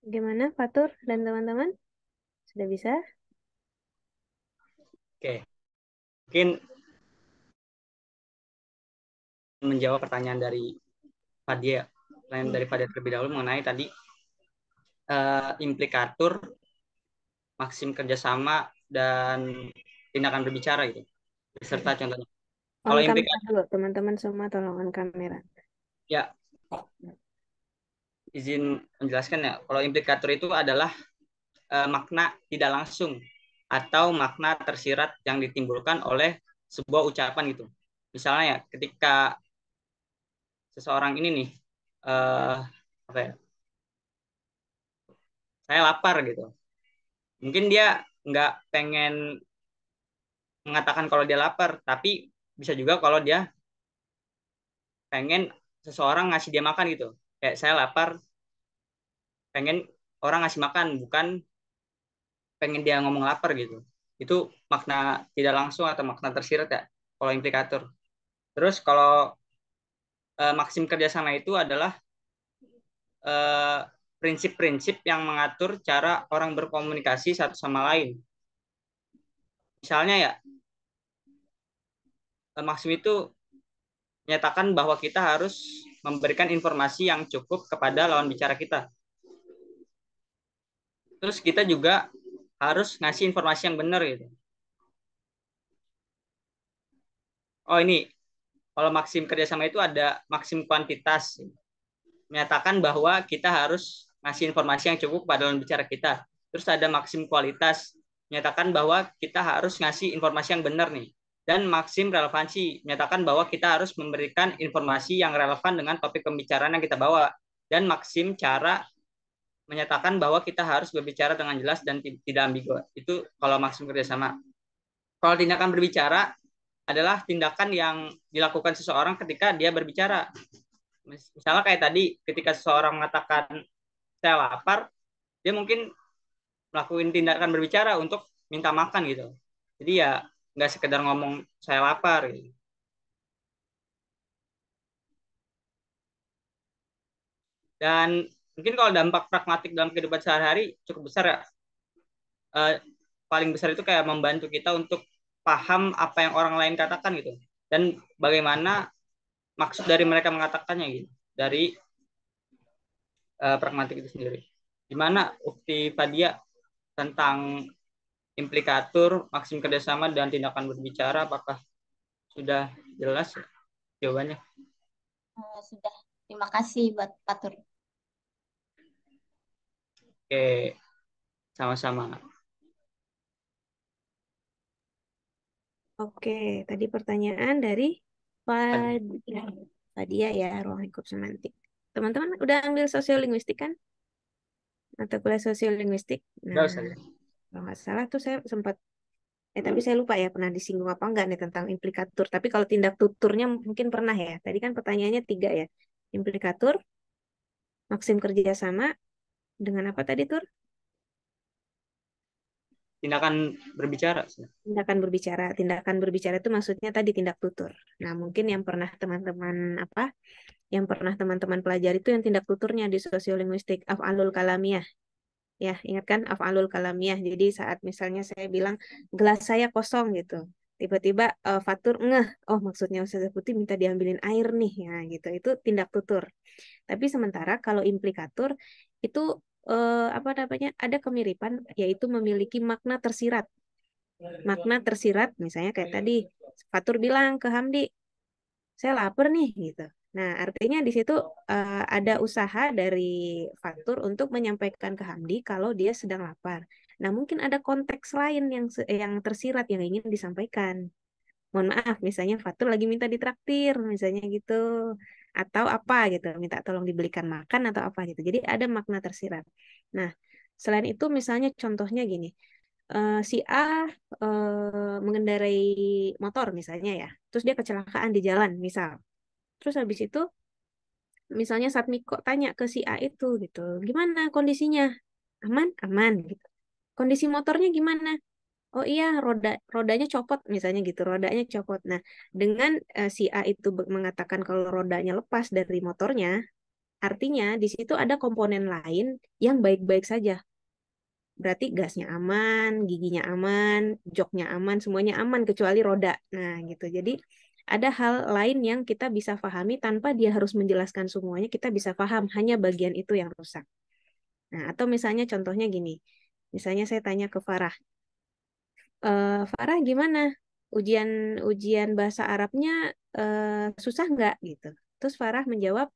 Gimana Fatur dan teman-teman? Sudah bisa? Oke, mungkin menjawab pertanyaan dari Fadia, pertanyaan dari Fadia terlebih dahulu mengenai tadi implikatur, maksim kerjasama, dan tindakan berbicara gitu, beserta contohnya. On Kalau kamera implikatur, dulu, teman-teman semua tolong on kamera. ya izin menjelaskan ya. Kalau implikatur itu adalah makna tidak langsung atau makna tersirat yang ditimbulkan oleh sebuah ucapan gitu. Misalnya ya, ketika seseorang ini nih, apa ya, saya lapar gitu. Mungkin dia nggak pengen mengatakan kalau dia lapar, tapi bisa juga kalau dia pengen seseorang ngasih dia makan gitu. Kayak saya lapar, pengen orang ngasih makan, bukan pengen dia ngomong lapar gitu. Itu makna tidak langsung atau makna tersirat ya, kalau implikatur. Terus kalau maksim kerjasama itu adalah prinsip-prinsip yang mengatur cara orang berkomunikasi satu sama lain. Misalnya ya, maksim itu menyatakan bahwa kita harus memberikan informasi yang cukup kepada lawan bicara kita. Terus kita juga harus ngasih informasi yang benar gitu. Oh ini, kalau maksim kerjasama itu ada maksim kuantitas, menyatakan bahwa kita harus ngasih informasi yang cukup kepada lawan bicara kita. Terus ada maksim kualitas, menyatakan bahwa kita harus ngasih informasi yang benar nih. Dan maksim relevansi, menyatakan bahwa kita harus memberikan informasi yang relevan dengan topik pembicaraan yang kita bawa. Dan maksim cara, menyatakan bahwa kita harus berbicara dengan jelas dan tidak ambigu. Itu kalau maksim kerjasama. Kalau tindakan berbicara adalah tindakan yang dilakukan seseorang ketika dia berbicara. Misalnya kayak tadi, ketika seseorang mengatakan saya lapar, dia mungkin melakukan tindakan berbicara untuk minta makan gitu. Jadi ya nggak sekedar ngomong saya lapar gitu. Dan mungkin kalau dampak pragmatik dalam kehidupan sehari-hari cukup besar ya. Paling besar itu kayak membantu kita untuk paham apa yang orang lain katakan gitu. Dan bagaimana maksud dari mereka mengatakannya gitu. Dari pragmatik itu sendiri. Gimana Ukti Fadia tentang implikatur, maksim kerjasama, dan tindakan berbicara, apakah sudah jelas jawabannya? Sudah. Terima kasih buat Fatur. Oke, sama-sama. Oke, tadi pertanyaan dari Fadia. Fadia ya, ruang lingkup semantik. Teman-teman udah ambil sosiolinguistik kan? Mata kuliah sosiolinguistik. Nah, kalau nggak salah tuh saya sempat, tapi saya lupa ya pernah disinggung apa enggak nih tentang implikatur. Tapi kalau tindak tuturnya mungkin pernah ya. Tadi kan pertanyaannya 3 ya. Implikatur, maksim kerjasama, dengan apa tadi Tur? Tindakan berbicara. Tindakan berbicara itu maksudnya tadi tindak tutur. Nah, mungkin yang pernah teman-teman pelajari itu yang tindak tuturnya di sosiolinguistik, af'alul kalamiah. Ya, ingat kan af'alul kalamiah. Jadi saat misalnya saya bilang gelas saya kosong gitu. Tiba-tiba Fatur ngeh, oh maksudnya Ustazah Putih minta diambilin air nih ya gitu. Itu tindak tutur. Tapi sementara kalau implikatur itu apa namanya? Ada kemiripan yaitu memiliki makna tersirat. Makna tersirat misalnya kayak tadi Fatur bilang ke Hamdi, saya lapar nih gitu. Nah, artinya di situ ada usaha dari Fatur untuk menyampaikan ke Hamdi kalau dia sedang lapar. Nah, mungkin ada konteks lain yang tersirat yang ingin disampaikan. Mohon maaf, misalnya Fatur lagi minta ditraktir, misalnya gitu. Atau apa gitu, minta tolong dibelikan makan atau apa gitu. Jadi ada makna tersirat. Nah, selain itu misalnya contohnya gini, si A mengendarai motor misalnya ya, terus dia kecelakaan di jalan misal. Terus habis itu misalnya Satmiko tanya ke si A itu gitu, gimana kondisinya? Aman, aman gitu. Kondisi motornya gimana? Oh iya, rodanya copot misalnya gitu, rodanya copot. Nah, dengan si A itu mengatakan kalau rodanya lepas dari motornya, Artinya di situ ada komponen lain yang baik-baik saja. Berarti gasnya aman, giginya aman, joknya aman, semuanya aman kecuali roda. Nah, gitu. Jadi ada hal lain yang kita bisa pahami tanpa dia harus menjelaskan semuanya, kita bisa paham hanya bagian itu yang rusak. Nah, atau misalnya contohnya gini. Misalnya saya tanya ke Farah, Farah gimana? Ujian ujian bahasa Arabnya susah nggak gitu? Terus Farah menjawab,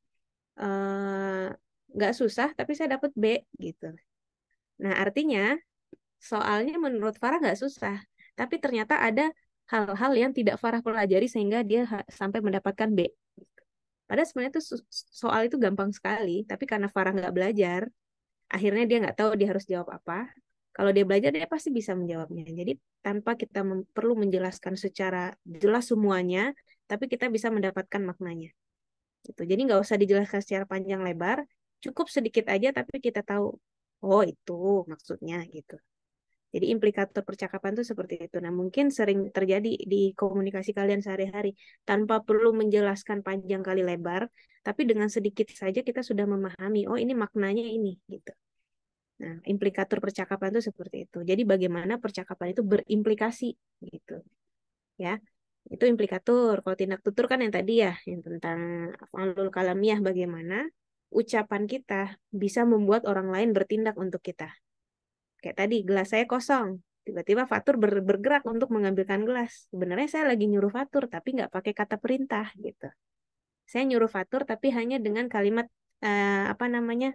eh, nggak susah, tapi saya dapat B gitu. Nah, artinya soalnya menurut Farah nggak susah, tapi ternyata ada hal-hal yang tidak Farah pelajari sehingga dia sampai mendapatkan B. Padahal sebenarnya itu soal itu gampang sekali, tapi karena Farah nggak belajar, akhirnya dia nggak tahu dia harus jawab apa. Kalau dia belajar, dia pasti bisa menjawabnya. Jadi tanpa kita perlu menjelaskan secara jelas semuanya, tapi kita bisa mendapatkan maknanya. Gitu. Jadi nggak usah dijelaskan secara panjang lebar, cukup sedikit aja, tapi kita tahu, oh itu maksudnya gitu. Jadi implikator percakapan itu seperti itu. Nah, mungkin sering terjadi di komunikasi kalian sehari-hari tanpa perlu menjelaskan panjang kali lebar, tapi dengan sedikit saja kita sudah memahami, oh ini maknanya ini gitu. Nah, implikator percakapan itu seperti itu. Jadi bagaimana percakapan itu berimplikasi gitu. Ya. Itu implikator. Kalau tindak tutur kan yang tadi ya, yang tentang af'alul kalamiah bagaimana ucapan kita bisa membuat orang lain bertindak untuk kita. Kayak tadi, gelas saya kosong. Tiba-tiba Fatur bergerak untuk mengambilkan gelas. Sebenarnya saya lagi nyuruh Fatur, tapi nggak pakai kata perintah gitu. Saya nyuruh Fatur, tapi hanya dengan kalimat apa namanya?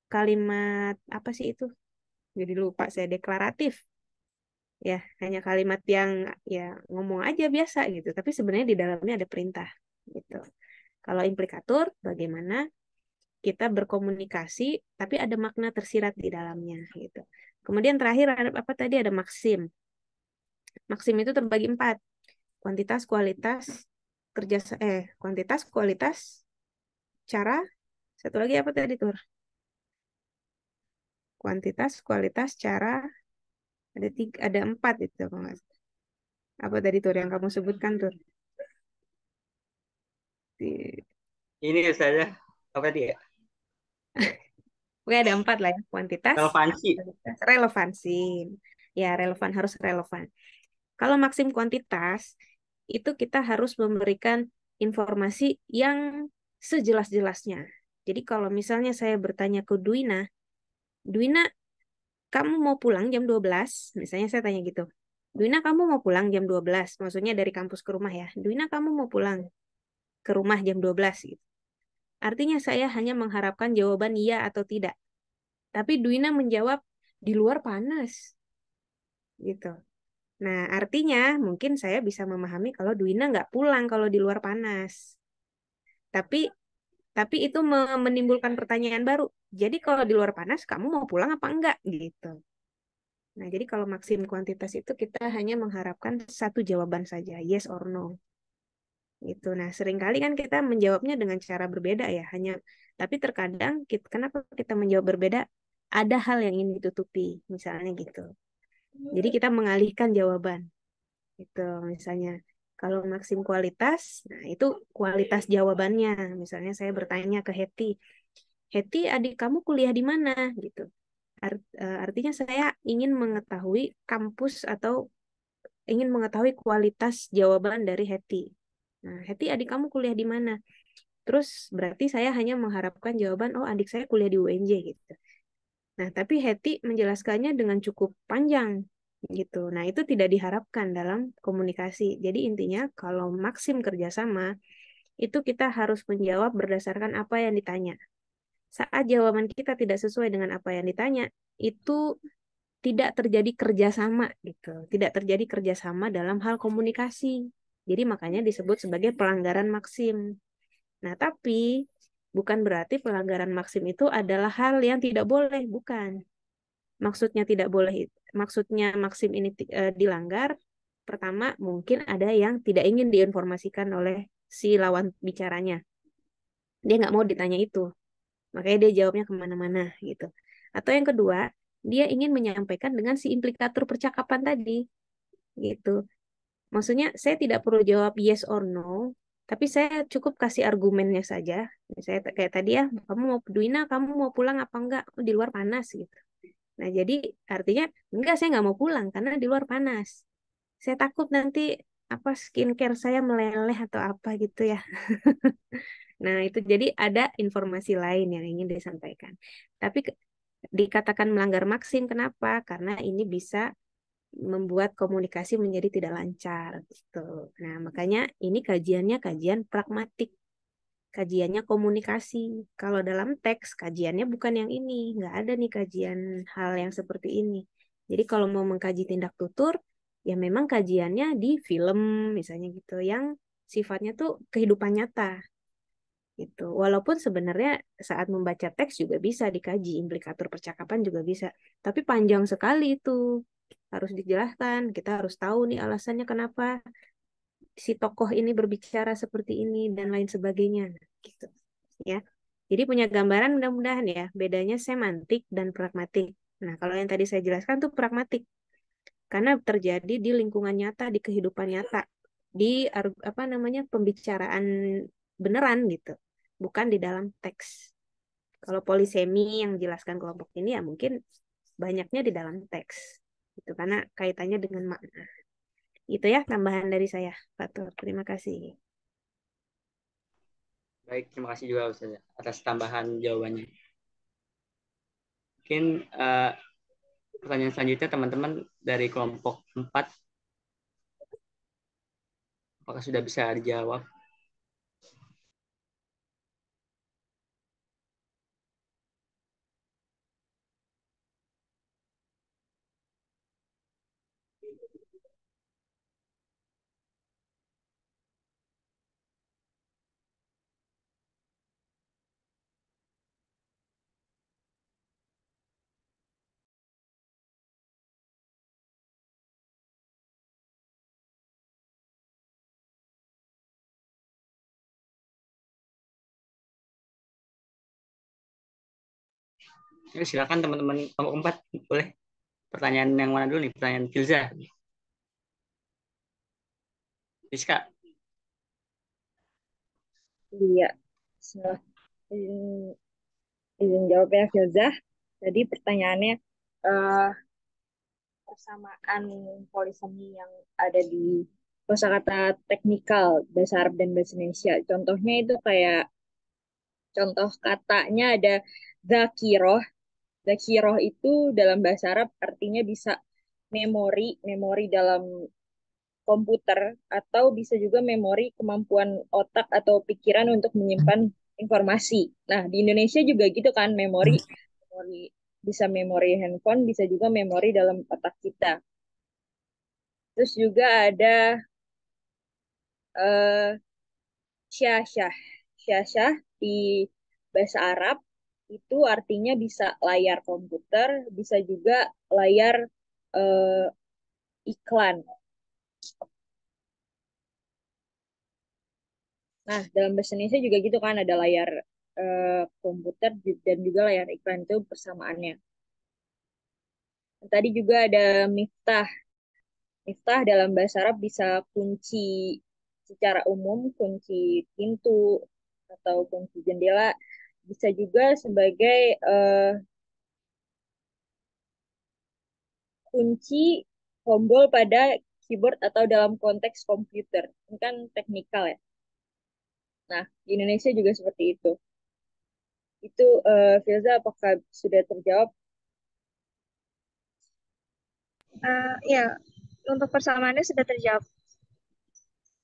Kalimat apa sih itu? Jadi lupa saya, deklaratif. Ya, hanya kalimat yang ya ngomong aja biasa gitu. Tapi sebenarnya di dalamnya ada perintah gitu. Kalau implikatur, bagaimana kita berkomunikasi, tapi ada makna tersirat di dalamnya gitu. Kemudian terakhir ada apa tadi, ada maksim. Maksim itu terbagi 4. Kuantitas, kualitas, kuantitas, kualitas, cara. Satu lagi apa tadi, Tur? Kuantitas, kualitas, cara. Ada 4 itu kalau nggak salah. Apa tadi, Tur, yang kamu sebutkan, Tur? Ini saja apa dia? Oke, ada 4 lah ya. Kuantitas, Relevansi. kualitas, relevansi. Ya, relevan, harus relevan. Kalau maksim kuantitas, itu kita harus memberikan informasi yang sejelas-jelasnya. Jadi kalau misalnya saya bertanya ke Duina, Duina, kamu mau pulang jam 12? Misalnya saya tanya gitu. Duina, kamu mau pulang jam 12? Maksudnya dari kampus ke rumah ya. Duina, kamu mau pulang ke rumah jam 12 gitu. Artinya saya hanya mengharapkan jawaban iya atau tidak. Tapi Duina menjawab, di luar panas. Gitu. Nah, artinya mungkin saya bisa memahami kalau Duina nggak pulang kalau di luar panas. Tapi itu menimbulkan pertanyaan baru. Jadi kalau di luar panas, kamu mau pulang apa enggak? Gitu. Nah, jadi kalau maksim kuantitas itu kita hanya mengharapkan satu jawaban saja, yes or no. Gitu. Nah, seringkali kan kita menjawabnya dengan cara berbeda ya. Tapi terkadang kenapa kita menjawab berbeda? Ada hal yang ingin ditutupi, misalnya gitu. Jadi kita mengalihkan jawaban. Itu misalnya kalau maksim kualitas, nah itu kualitas jawabannya. Misalnya saya bertanya ke Heti, adik kamu kuliah di mana? Gitu. Artinya saya ingin mengetahui kampus atau ingin mengetahui kualitas jawaban dari Heti. Nah, Heti, adik kamu kuliah di mana? Terus berarti saya hanya mengharapkan jawaban, oh adik saya kuliah di UNJ gitu. Nah, tapi Heti menjelaskannya dengan cukup panjang gitu. Nah, itu tidak diharapkan dalam komunikasi. Jadi intinya kalau maksim kerjasama, itu kita harus menjawab berdasarkan apa yang ditanya. Saat jawaban kita tidak sesuai dengan apa yang ditanya, itu tidak terjadi kerjasama gitu. Tidak terjadi kerjasama dalam hal komunikasi. Jadi makanya disebut sebagai pelanggaran maksim. Nah, tapi bukan berarti pelanggaran maksim itu adalah hal yang tidak boleh, bukan. Maksudnya maksim ini dilanggar. Pertama, mungkin ada yang tidak ingin diinformasikan oleh si lawan bicaranya. Dia nggak mau ditanya itu. Makanya dia jawabnya kemana-mana gitu. Atau yang kedua, dia ingin menyampaikan dengan si implikator percakapan tadi gitu. Maksudnya saya tidak perlu jawab yes or no, Tapi saya cukup kasih argumennya saja. Misalnya kayak tadi ya, kamu mau Duina, kamu mau pulang apa enggak? Oh, di luar panas gitu. Nah, jadi artinya enggak, saya nggak mau pulang karena di luar panas. Saya takut nanti apa skincare saya meleleh atau apa gitu ya. Nah, itu jadi ada informasi lain yang ingin disampaikan. Tapi dikatakan melanggar maksim, kenapa? Karena ini bisa membuat komunikasi menjadi tidak lancar gitu. Nah, makanya ini kajiannya kajian pragmatik, kajiannya komunikasi. Kalau dalam teks kajiannya bukan yang ini, nggak ada nih kajian hal yang seperti ini. Jadi kalau mau mengkaji tindak tutur, ya memang kajiannya di film misalnya gitu, yang sifatnya tuh kehidupan nyata gitu. Walaupun sebenarnya saat membaca teks juga bisa dikaji, implikator percakapan juga bisa. Tapi panjang sekali itu. Harus dijelaskan, kita harus tahu nih alasannya kenapa si tokoh ini berbicara seperti ini dan lain sebagainya gitu. Ya. Jadi punya gambaran mudah-mudahan ya, bedanya semantik dan pragmatik. Nah, kalau yang tadi saya jelaskan tuh pragmatik karena terjadi di lingkungan nyata, di kehidupan nyata, di apa namanya pembicaraan beneran gitu, bukan di dalam teks. Kalau polisemi yang jelaskan kelompok ini ya mungkin banyaknya di dalam teks. Itu karena kaitannya dengan makna. Itu ya tambahan dari saya, Fatur. Terima kasih. Baik, terima kasih juga Ustaz atas tambahan jawabannya. Mungkin pertanyaan selanjutnya teman-teman dari kelompok 4, apakah sudah bisa dijawab? Ya, silakan teman-teman kelompok 4, boleh. Pertanyaan yang mana dulu nih? Pertanyaan Filza. Rizka. Iya, Salah. izin, izin jawab ya, Filzah. Tadi pertanyaannya, eh, persamaan polisemi yang ada di kosakata teknikal bahasa Arab dan bahasa Indonesia. Contohnya itu kayak contoh katanya ada zakiroh. Zakiroh itu dalam bahasa Arab artinya bisa memori, memori dalam komputer, atau bisa juga memori kemampuan otak atau pikiran untuk menyimpan informasi. Nah, di Indonesia juga gitu kan, memori, memori bisa memori handphone, bisa juga memori dalam otak kita. Terus juga ada eh, syasyah. Syasyah di bahasa Arab itu artinya bisa layar komputer, bisa juga layar eh, iklan. Nah, dalam bahasa Indonesia juga gitu kan, ada layar komputer dan juga layar iklan, itu persamaannya. Tadi juga ada miftah. Miftah dalam bahasa Arab bisa kunci secara umum, kunci pintu atau kunci jendela, bisa juga sebagai kunci tombol pada keyboard atau dalam konteks komputer. Ini kan teknikal ya. Nah, di Indonesia juga seperti itu. Itu Filza, apakah sudah terjawab? Ya, untuk persamaannya sudah terjawab.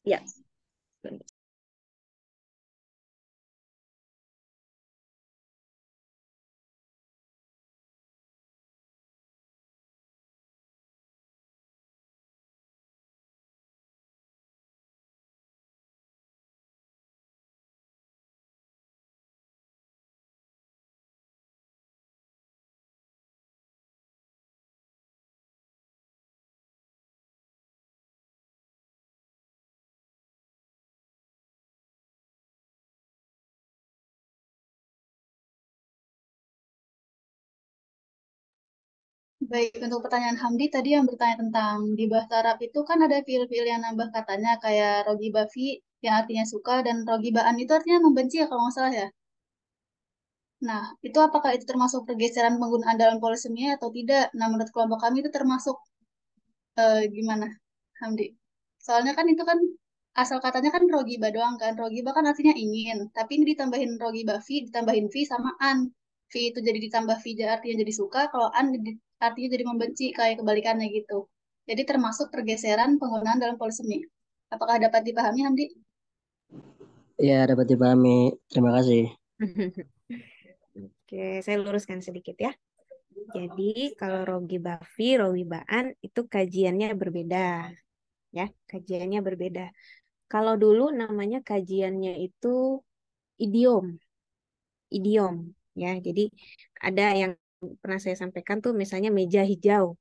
Ya. Baik, untuk pertanyaan Hamdi tadi yang bertanya tentang di bahasa Arab itu kan ada fiil-fiil yang nambah katanya kayak rogi bafi yang artinya suka, dan rogibaan itu artinya membenci ya kalau nggak salah ya. Nah, itu apakah itu termasuk pergeseran penggunaan dalam polisemia atau tidak? Nah, menurut kelompok kami itu termasuk gimana, Hamdi? Soalnya kan itu kan asal katanya kan rogiba doang kan. Rogiba kan artinya ingin, tapi ini ditambahin rogiba fi, ditambahin fi sama an. Fi itu jadi ditambah fi artinya jadi suka, kalau an artinya jadi membenci, kayak kebalikannya gitu. Jadi termasuk pergeseran penggunaan dalam polisemi. Apakah dapat dipahami, Hamdi? Ya, dapat dipahami. Terima kasih. Oke, saya luruskan sedikit ya. Jadi kalau rogi bafi, rogi baan itu kajiannya berbeda, ya, kajiannya berbeda. Kalau dulu namanya kajiannya itu idiom, idiom, ya. Jadi ada yang pernah saya sampaikan tuh, misalnya meja hijau,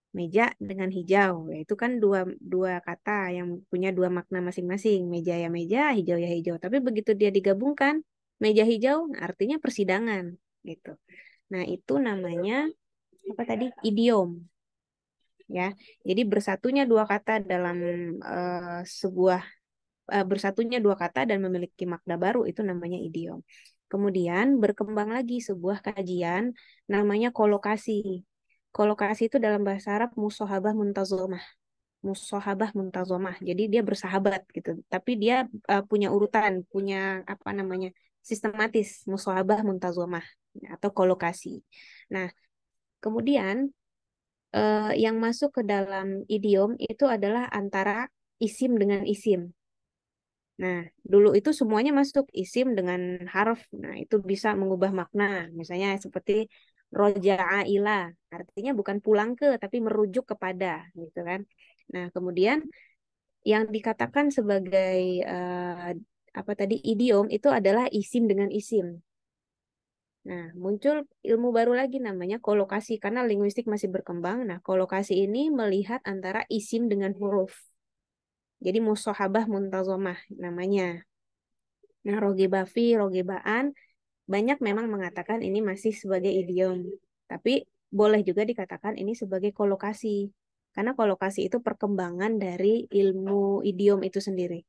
meja dengan hijau, ya, itu kan dua dua kata yang punya dua makna masing-masing. Meja ya meja, hijau ya hijau. Tapi begitu dia digabungkan, meja hijau, nah, artinya persidangan, gitu. Nah itu namanya apa tadi? Idiom, ya. Jadi bersatunya dua kata dalam sebuah bersatunya dua kata dan memiliki makna baru itu namanya idiom. Kemudian berkembang lagi sebuah kajian namanya kolokasi. Kolokasi itu dalam bahasa Arab musohabah muntazomah. Musohabah muntazomah. Jadi dia bersahabat gitu. Tapi dia punya urutan, punya apa namanya? Sistematis, musohabah muntazomah atau kolokasi. Nah, kemudian yang masuk ke dalam idiom itu adalah antara isim dengan isim. Nah, dulu itu semuanya masuk isim dengan harf. Nah, itu bisa mengubah makna. Misalnya seperti roja'a ila, artinya bukan pulang ke, tapi merujuk kepada, gitu kan. Nah, kemudian yang dikatakan sebagai apa tadi idiom itu adalah isim dengan isim. Nah, muncul ilmu baru lagi namanya kolokasi karena linguistik masih berkembang. Nah, kolokasi ini melihat antara isim dengan huruf. Jadi musohabah muntazomah namanya. Nah, rogebafi, rogebaan, banyak memang mengatakan ini masih sebagai idiom. Tapi boleh juga dikatakan ini sebagai kolokasi. Karena kolokasi itu perkembangan dari ilmu idiom itu sendiri.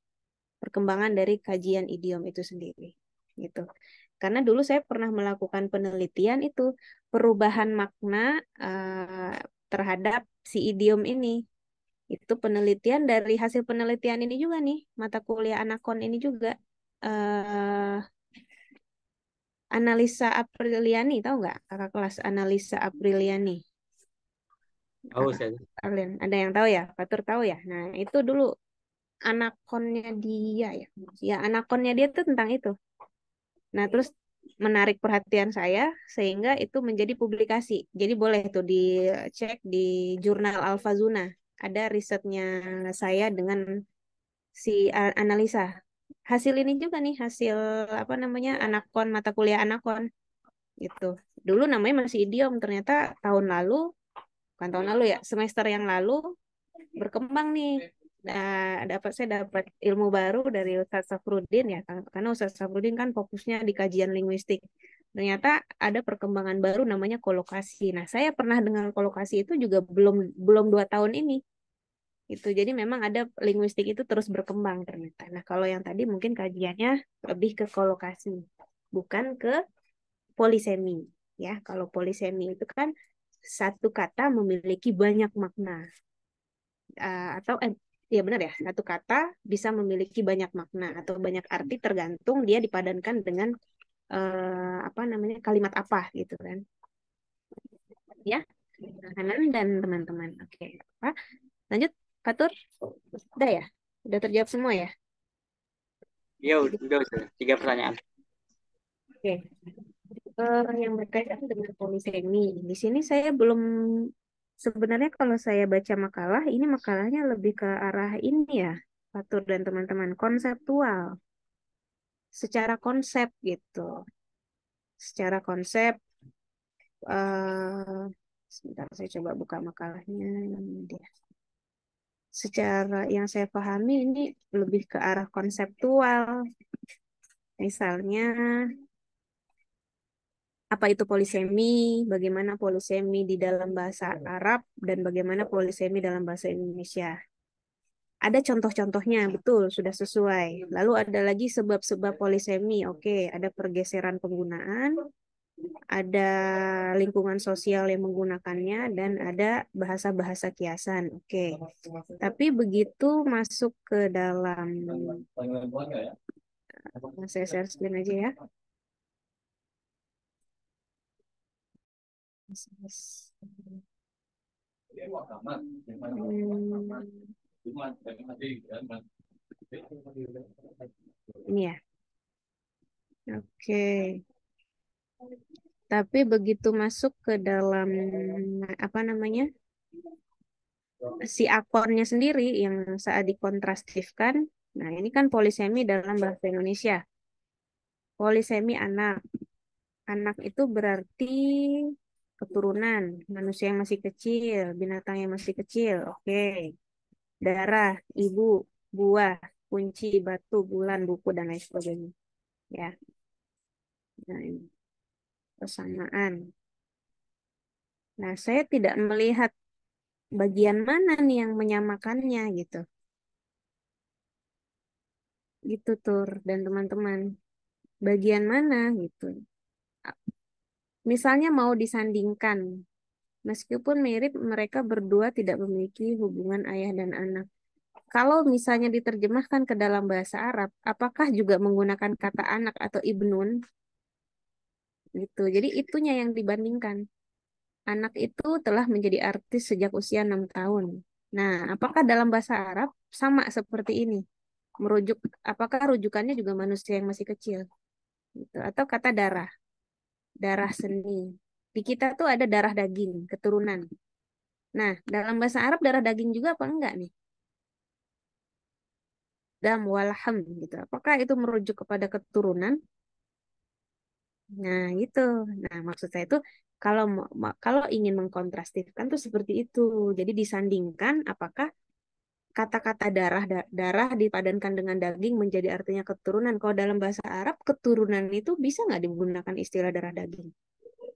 Perkembangan dari kajian idiom itu sendiri. Gitu. Karena dulu saya pernah melakukan penelitian itu, perubahan makna terhadap si idiom ini. Itu penelitian dari hasil penelitian ini juga nih, mata kuliah Anakon ini juga. eh Analisa Apriliani, tahu nggak kakak kelas Analisa Apriliani? Tahu Kakak saya. kalian ada yang tahu ya? Fatur tahu ya? Nah itu dulu anakonnya dia ya. Ya anakonnya dia tuh tentang itu. Nah terus menarik perhatian saya sehingga itu menjadi publikasi. Jadi boleh tuh dicek di jurnal Alfazuna. Ada risetnya saya dengan si analisa. Hasil ini juga nih, hasil apa namanya Anakon, mata kuliah Anakon gitu. Dulu namanya masih idiom, ternyata tahun lalu, bukan tahun lalu ya, semester yang lalu berkembang nih. Nah, saya dapat ilmu baru dari Ustadz Safrudin ya, karena Ustadz Safrudin kan fokusnya di kajian linguistik. Ternyata ada perkembangan baru namanya kolokasi. Nah, saya pernah dengan kolokasi itu juga belum belum 2 tahun ini. Itu jadi memang ada linguistik itu terus berkembang ternyata. Nah, kalau yang tadi mungkin kajiannya lebih ke kolokasi, bukan ke polisemi. Ya, kalau polisemi itu kan satu kata memiliki banyak makna. Atau ya benar ya, satu kata bisa memiliki banyak makna atau banyak arti tergantung dia dipadankan dengan apa namanya kalimat apa gitu kan. Ya, Hanan dan teman-teman. Oke, apa? Lanjut, Fatur. Udah ya? Udah terjawab semua ya? Iya, udah, 3 pertanyaan. Oke. Yang berkaitan dengan polisemi. Di sini saya belum sebenarnya kalau saya baca makalah, ini makalahnya lebih ke arah ini ya, Fatur dan teman-teman, konseptual. Secara konsep gitu. Secara konsep sebentar saya coba buka makalahnya ini dia. Secara yang saya pahami ini lebih ke arah konseptual. Misalnya apa itu polisemi, bagaimana polisemi di dalam bahasa Arab, dan bagaimana polisemi dalam bahasa Indonesia. Ada contoh-contohnya, betul, sudah sesuai. Lalu ada lagi sebab-sebab polisemi. Oke, ada pergeseran penggunaan, ada lingkungan sosial yang menggunakannya, dan ada bahasa-bahasa kiasan. Oke. Tapi begitu masuk ke dalam, saya share screen aja ya. Ini ya. Oke. Tapi begitu masuk ke dalam apa namanya? Si akornya sendiri yang saat dikontrastifkan. Nah, ini kan polisemi dalam bahasa Indonesia. Polisemi anak. Anak itu berarti keturunan manusia yang masih kecil, binatang yang masih kecil. Oke. Darah, ibu, buah, kunci, batu, bulan, buku, dan lain sebagainya. Ya. Nah, ini persamaan. Nah, saya tidak melihat bagian mana nih yang menyamakannya gitu. Gitu Tur dan teman-teman. Bagian mana gitu. Misalnya mau disandingkan. Meskipun mirip, mereka berdua tidak memiliki hubungan ayah dan anak. Kalau misalnya diterjemahkan ke dalam bahasa Arab, apakah juga menggunakan kata anak atau ibnun? Gitu. Jadi itunya yang dibandingkan. Anak itu telah menjadi artis sejak usia 6 tahun. Nah, apakah dalam bahasa Arab sama seperti ini? Merujuk, apakah rujukannya juga manusia yang masih kecil? Gitu. Atau kata darah, darah seni. Di kita tuh ada darah daging, keturunan. Nah, dalam bahasa Arab darah daging juga apa enggak nih? Dam walham gitu. Apakah itu merujuk kepada keturunan? Nah, gitu. Nah, maksud saya itu kalau ingin mengkontrastifkan tuh seperti itu. Jadi disandingkan apakah kata-kata darah dipadankan dengan daging menjadi artinya keturunan. Kalau dalam bahasa Arab keturunan itu bisa nggak digunakan istilah darah daging?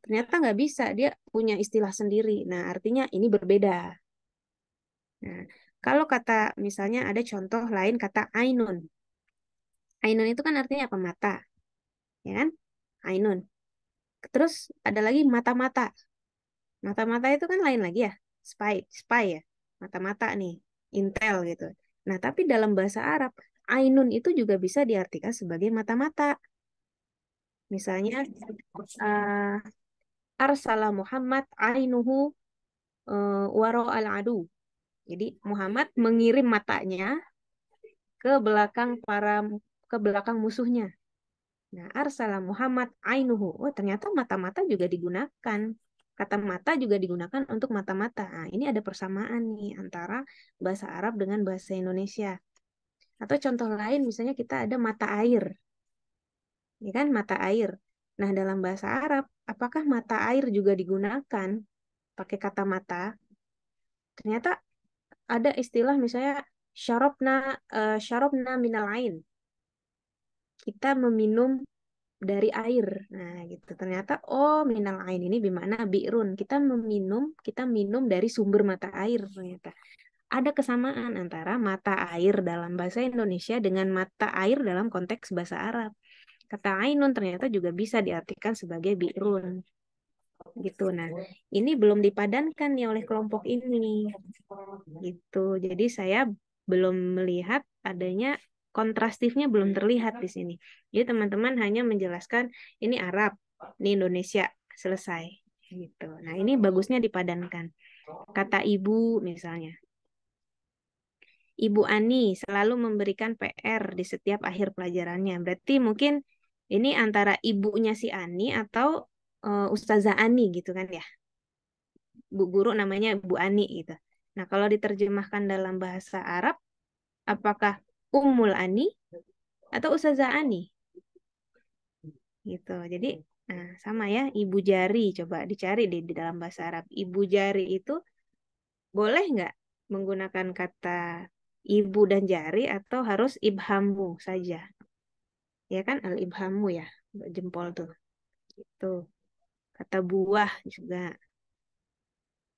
Ternyata nggak bisa. Dia punya istilah sendiri. Nah, artinya ini berbeda. Nah, kalau kata misalnya ada contoh lain kata ainun. Ainun itu kan artinya apa? Mata, ya kan? Ainun. Terus ada lagi mata-mata. Mata-mata itu kan lain lagi ya. Spy, spy ya. Mata-mata nih, intel gitu. Nah, tapi dalam bahasa Arab, ainun itu juga bisa diartikan sebagai mata-mata. Misalnya, uh, arsala Muhammad ainuhu waro al-adu. Jadi Muhammad mengirim matanya ke belakang ke belakang musuhnya. Nah, arsala Muhammad ainuhu. Oh, ternyata mata-mata juga digunakan. Kata mata juga digunakan untuk mata-mata. Nah, ini ada persamaan nih antara bahasa Arab dengan bahasa Indonesia. Atau contoh lain misalnya kita ada mata air. Ya kan, mata air. Nah, dalam bahasa Arab, apakah mata air juga digunakan pakai kata mata? Ternyata ada istilah misalnya syarobna minal ain. Kita meminum dari air. Nah, gitu. Ternyata oh minal ain ini bimana bi'run. Kita minum dari sumber mata air ternyata. Ada kesamaan antara mata air dalam bahasa Indonesia dengan mata air dalam konteks bahasa Arab. Kata ainun ternyata juga bisa diartikan sebagai bi'run. Gitu. Nah, ini belum dipadankan nih oleh kelompok ini. Gitu. Jadi saya belum melihat adanya kontrastifnya belum terlihat di sini. Jadi teman-teman hanya menjelaskan ini Arab, ini Indonesia, selesai. Gitu. Nah, ini bagusnya dipadankan. Kata ibu misalnya. Ibu Ani selalu memberikan PR di setiap akhir pelajarannya. Berarti mungkin ini antara ibunya si Ani atau Ustazah Ani gitu kan ya. Bu guru namanya Bu Ani gitu. Nah, kalau diterjemahkan dalam bahasa Arab, apakah Ummul Ani atau Ustazah Ani? Gitu. Jadi, nah, sama ya, ibu jari. Coba dicari di dalam bahasa Arab. Ibu jari itu boleh nggak menggunakan kata ibu dan jari atau harus ibhamu saja? Ya kan, al-ibhamu ya, jempol tuh. Itu. Kata buah juga.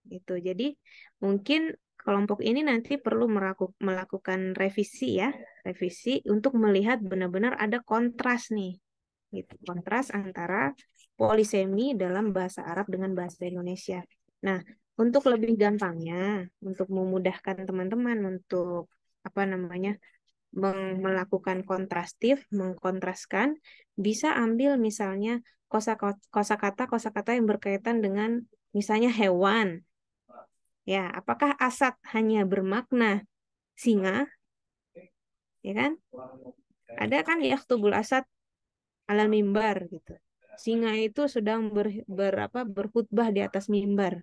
Gitu. Jadi, mungkin kelompok ini nanti perlu melakukan revisi ya, revisi untuk melihat benar-benar ada kontras nih, gitu. Kontras antara polisemi dalam bahasa Arab dengan bahasa Indonesia. Nah, untuk lebih gampangnya, untuk memudahkan teman-teman untuk apa namanya melakukan kontrastif, mengkontraskan, bisa ambil misalnya kosakata yang berkaitan dengan misalnya hewan. Ya, apakah asad hanya bermakna singa? Ya kan? Ada kan yaktubul asad ala mimbar gitu. Singa itu sedang berkhutbah di atas mimbar.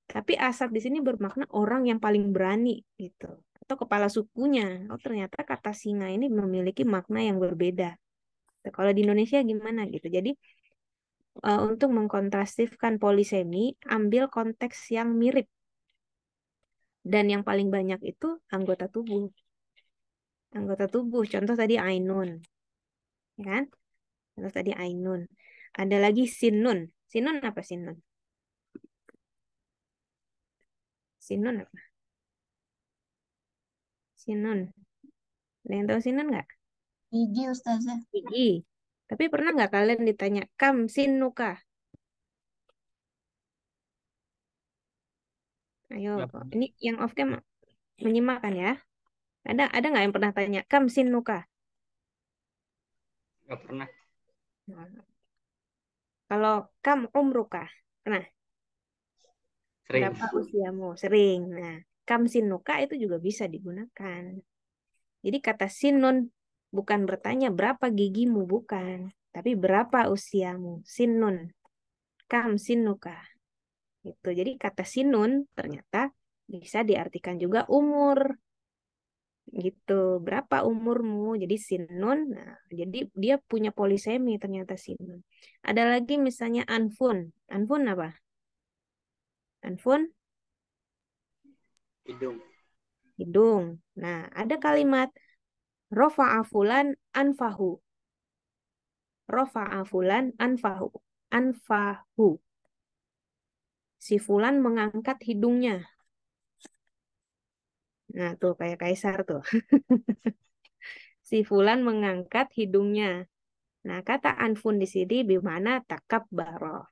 Tapi asad di sini bermakna orang yang paling berani gitu. Atau kepala sukunya. Oh, ternyata kata singa ini memiliki makna yang berbeda. Kalau di Indonesia gimana gitu. Jadi untuk mengkontrastifkan polisemi, ambil konteks yang mirip. Dan yang paling banyak itu anggota tubuh. Anggota tubuh, contoh tadi ainun. Ya kan? Contoh tadi ainun. Ada lagi sinun. Sinun apa sinun? Sinun apa? Sinun. Ada yang tahu sinun nggak? Gigi Ustazah. Gigi. Tapi pernah nggak kalian ditanya, kam sinuka? Ayo, Nggak pernah. ini yang off cam menyimak kan ya? Ada nggak yang pernah tanya, kam sinuka? Nggak pernah. Nah, kalau kam umruka, pernah? Sering. Berapa usiamu? Sering. Nah, kam sinuka itu juga bisa digunakan. Jadi kata sinun bukan bertanya berapa gigimu, bukan. Tapi berapa usiamu. Sinun. Kam sinuka. Gitu. Jadi kata sinun ternyata bisa diartikan juga umur. Gitu. Berapa umurmu? Jadi sinun. Nah, jadi dia punya polisemi ternyata sinun. Ada lagi misalnya anfun. Anfun apa? Anfun? Hidung. Hidung. Nah, ada kalimat rofa'a fulan anfahu. Rofa'a fulan anfahu. Anfahu. Si fulan mengangkat hidungnya. Nah, tuh kayak kaisar tuh. Si fulan mengangkat hidungnya. Nah, kata anfun di sini bimana takabbaro.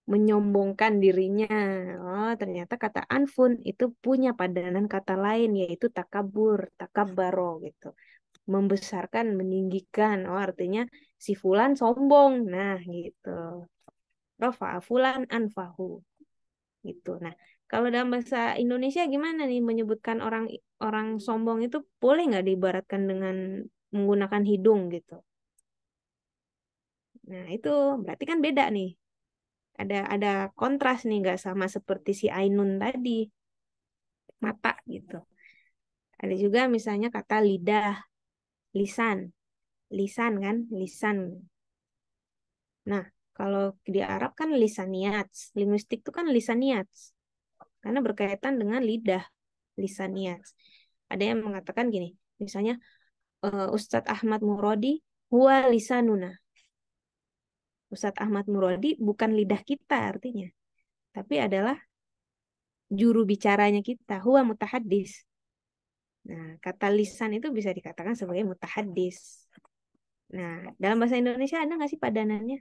Menyombongkan dirinya. Oh, ternyata kata anfun itu punya padanan kata lain yaitu takabur, takabbaro gitu. Membesarkan, meninggikan. Oh, artinya si fulan sombong. Nah, gitu. Rafa'a fulan anfahu. Gitu. Nah, kalau dalam bahasa Indonesia gimana nih menyebutkan orang orang sombong itu boleh nggak diibaratkan dengan menggunakan hidung gitu? Nah, itu berarti kan beda nih. Ada kontras nih, nggak sama seperti si Ainun tadi, mata gitu. Ada juga misalnya kata lidah, lisan, lisan kan, lisan. Nah, kalau di Arab kan lisaniyat, linguistik itu kan lisaniyat, karena berkaitan dengan lidah, lisaniyat. Ada yang mengatakan gini, misalnya Ustadz Ahmad Muradi, huwa lisanuna. Ustadz Ahmad Muradi bukan lidah kita artinya, tapi adalah juru bicaranya kita, huwa mutahaddis. Nah, kata lisan itu bisa dikatakan sebagai mutahaddis. Nah, dalam bahasa Indonesia ada nggak sih padanannya?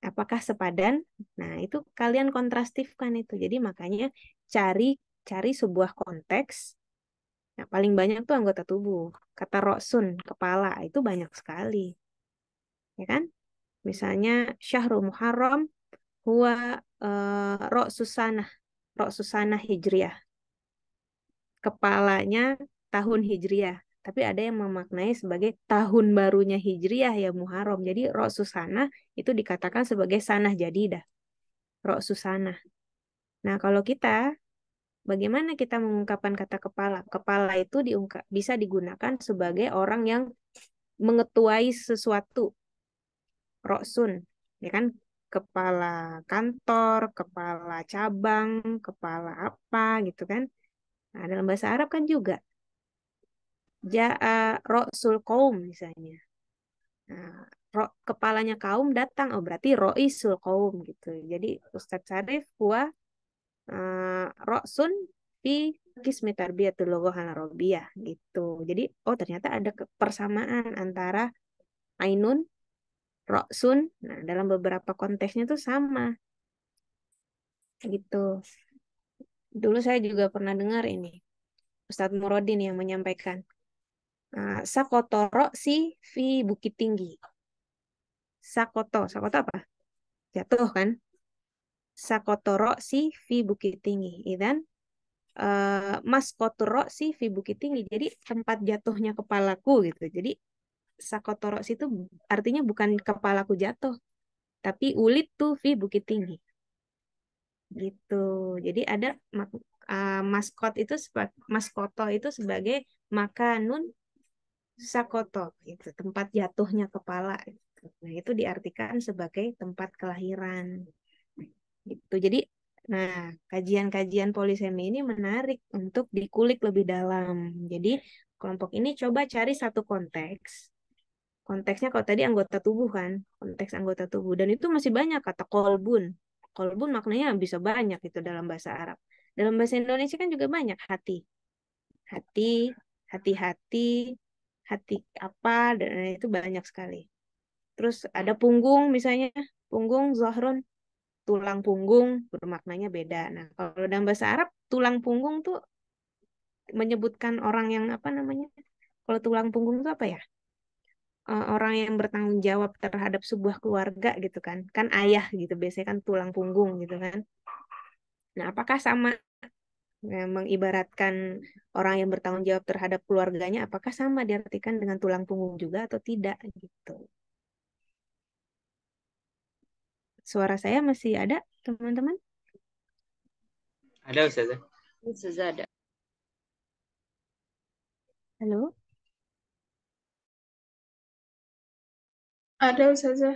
Apakah sepadan? Nah, itu kalian kontrastifkan itu. Jadi makanya cari cari sebuah konteks. Nah, paling banyak tuh anggota tubuh. Kata roksun, kepala, itu banyak sekali. Ya kan? Misalnya Syahrul Muharram huwa roksusanah, roksusanah hijriyah. Kepalanya tahun hijriyah. Tapi ada yang memaknai sebagai tahun barunya hijriyah ya Muharram. Jadi roksusanah itu dikatakan sebagai sanah jadidah. Roksusanah. Nah, kalau kita bagaimana kita mengungkapkan kata kepala? Kepala itu bisa digunakan sebagai orang yang mengetuai sesuatu. Roksun, ya kan? Kepala kantor, kepala cabang, kepala apa gitu kan? Nah, dalam bahasa Arab kan juga ja'a roksul kaum misalnya. Nah, kepalanya kaum datang, oh berarti roisul kaum gitu. Jadi Ustadz Syarif huwa Roksun fi kismi tarbiyatul lughah al arabiyah gitu. Jadi ternyata ada persamaan antara ainun, roksun. Nah, dalam beberapa konteksnya tuh sama gitu. Dulu saya juga pernah dengar ini Ustadz Murodin yang menyampaikan sakotoro si fi Bukit Tinggi. Sakoto apa? Jatuh kan? Sakotoro si fi Bukit Tinggi. Dan maskotoro si fi Bukit Tinggi. Jadi tempat jatuhnya kepalaku gitu. Jadi sakotoro si itu artinya bukan kepalaku jatuh, tapi ulit tuh fi Bukit Tinggi. Gitu. Jadi ada maskoto itu sebagai makanun sakoto gitu, tempat jatuhnya kepala gitu. Nah, itu diartikan sebagai tempat kelahiran gitu. Jadi kajian-kajian polisemi ini menarik untuk dikulik lebih dalam. Jadi kelompok ini coba cari satu konteks. Konteksnya kalau tadi anggota tubuh kan, konteks anggota tubuh. Dan itu masih banyak kata kolbun. Kolbun maknanya bisa banyak itu dalam bahasa Arab. Dalam bahasa Indonesia kan juga banyak hati. Hati, hati-hati, hati apa, dan itu banyak sekali. Terus ada punggung misalnya, punggung zahrun, tulang punggung bermaknanya beda. Nah, kalau dalam bahasa Arab, tulang punggung tuh menyebutkan orang yang apa namanya? Kalau tulang punggung itu apa ya? Orang yang bertanggung jawab terhadap sebuah keluarga gitu kan. Kan ayah gitu, biasanya kan tulang punggung gitu kan. Nah, apakah sama mengibaratkan orang yang bertanggung jawab terhadap keluarganya, apakah sama diartikan dengan tulang punggung juga atau tidak gitu? Suara saya masih ada, teman-teman? Ada Ustazah. Ustazah ada. Halo? Ada Ustazah.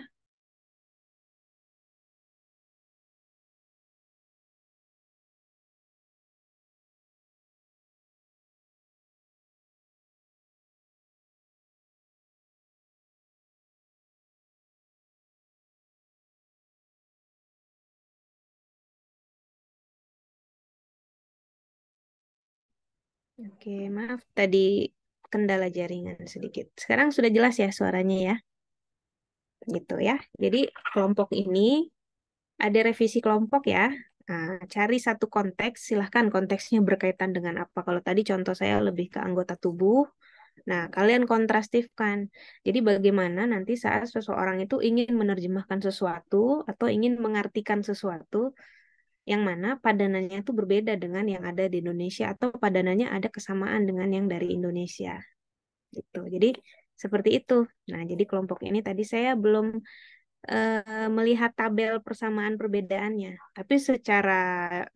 Oke, maaf tadi kendala jaringan sedikit. Sekarang sudah jelas ya suaranya ya? Gitu ya. Jadi kelompok ini ada revisi kelompok ya. Nah, cari satu konteks, silahkan konteksnya berkaitan dengan apa. Kalau tadi contoh saya lebih ke anggota tubuh. Nah, kalian kontrastifkan. Jadi bagaimana nanti saat seseorang itu ingin menerjemahkan sesuatu atau ingin mengartikan sesuatu yang mana padanannya itu berbeda dengan yang ada di Indonesia atau padanannya ada kesamaan dengan yang dari Indonesia. Gitu. Jadi seperti itu. Nah, jadi kelompok ini tadi saya belum melihat tabel persamaan perbedaannya. Tapi secara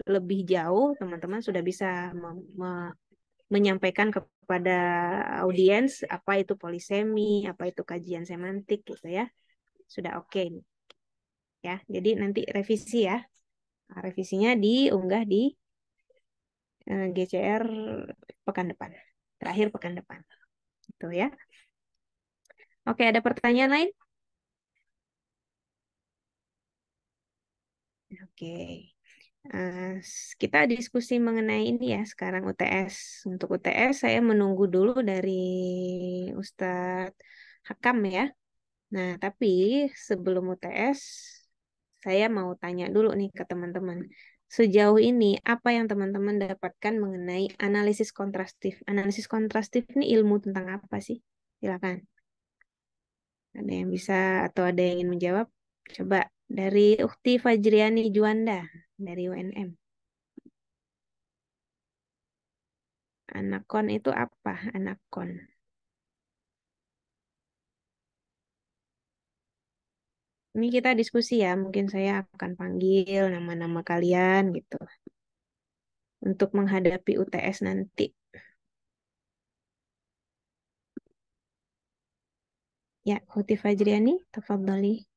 lebih jauh, teman-teman sudah bisa menyampaikan kepada audiens apa itu polisemi, apa itu kajian semantik gitu ya. Sudah oke nih. Ya, jadi nanti revisi ya. Nah, revisinya diunggah di GCR pekan depan. Terakhir pekan depan. Gitu ya. Oke, ada pertanyaan lain? Oke. Kita diskusi mengenai ini ya sekarang UTS. Untuk UTS saya menunggu dulu dari Ustadz Hakam ya. Nah, tapi sebelum UTS saya mau tanya dulu nih ke teman-teman. Sejauh ini apa yang teman-teman dapatkan mengenai analisis kontrastif? Analisis kontrastif ini ilmu tentang apa sih? Silakan. Ada yang bisa atau ada yang ingin menjawab? Coba dari Ukti Fajriani Juanda dari UNM. Anakon itu apa? Anakon. Ini kita diskusi ya. Mungkin saya akan panggil nama-nama kalian gitu. Untuk menghadapi UTS nanti. Ya, Uti Fajriani, tafadhali.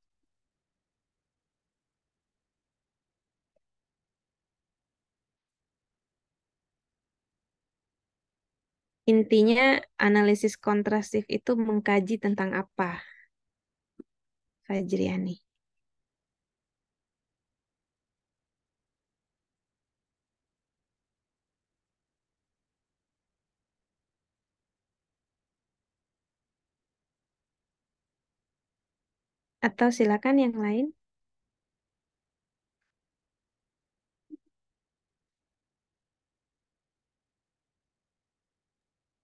Intinya analisis kontrastif itu mengkaji tentang apa, Fajriani? Atau silakan yang lain.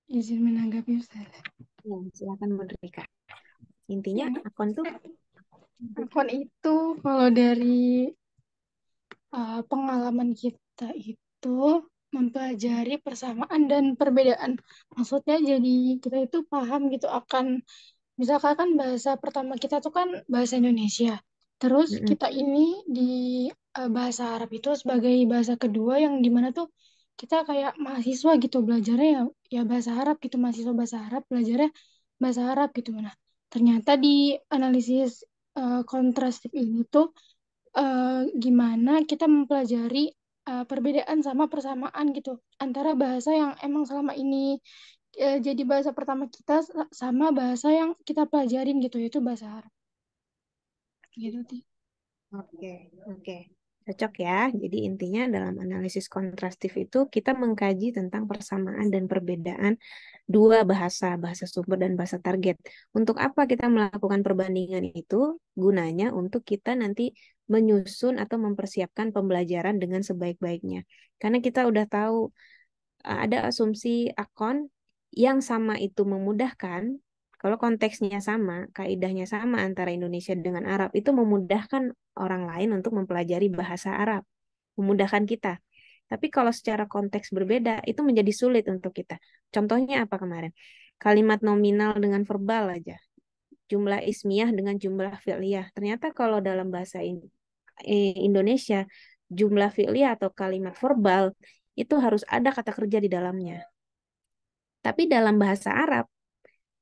Izin menanggapi Ustaz. Ya, silakan Mudrika. Intinya Yang akun tuh akun itu kalau dari pengalaman kita itu mempelajari persamaan dan perbedaan. Maksudnya jadi kita itu paham gitu akan misalkan kan bahasa pertama kita tuh kan bahasa Indonesia. Terus mm-mm. kita ini di bahasa Arab itu sebagai bahasa kedua yang dimana tuh kita kayak mahasiswa gitu belajarnya ya bahasa Arab gitu, mahasiswa bahasa Arab belajarnya bahasa Arab gitu. Nah, ternyata di analisis kontrastif ini tuh gimana kita mempelajari perbedaan sama persamaan gitu antara bahasa yang emang selama ini jadi bahasa pertama kita sama bahasa yang kita pelajarin gitu yaitu bahasa Arab gitu sih. Oke, oke. Cocok ya. Jadi intinya dalam analisis kontrastif itu kita mengkaji tentang persamaan dan perbedaan dua bahasa, bahasa sumber dan bahasa target. Untuk apa kita melakukan perbandingan itu? Gunanya untuk kita nanti menyusun atau mempersiapkan pembelajaran dengan sebaik-baiknya. Karena kita udah tahu ada asumsi akon yang sama itu memudahkan. Kalau konteksnya sama, kaidahnya sama antara Indonesia dengan Arab, itu memudahkan orang lain untuk mempelajari bahasa Arab, memudahkan kita. Tapi kalau secara konteks berbeda, itu menjadi sulit untuk kita. Contohnya apa kemarin? Kalimat nominal dengan verbal aja, jumlah ismiyah dengan jumlah fi'liyah. Ternyata kalau dalam bahasa Indonesia, jumlah fi'liyah atau kalimat verbal itu harus ada kata kerja di dalamnya. Tapi dalam bahasa Arab,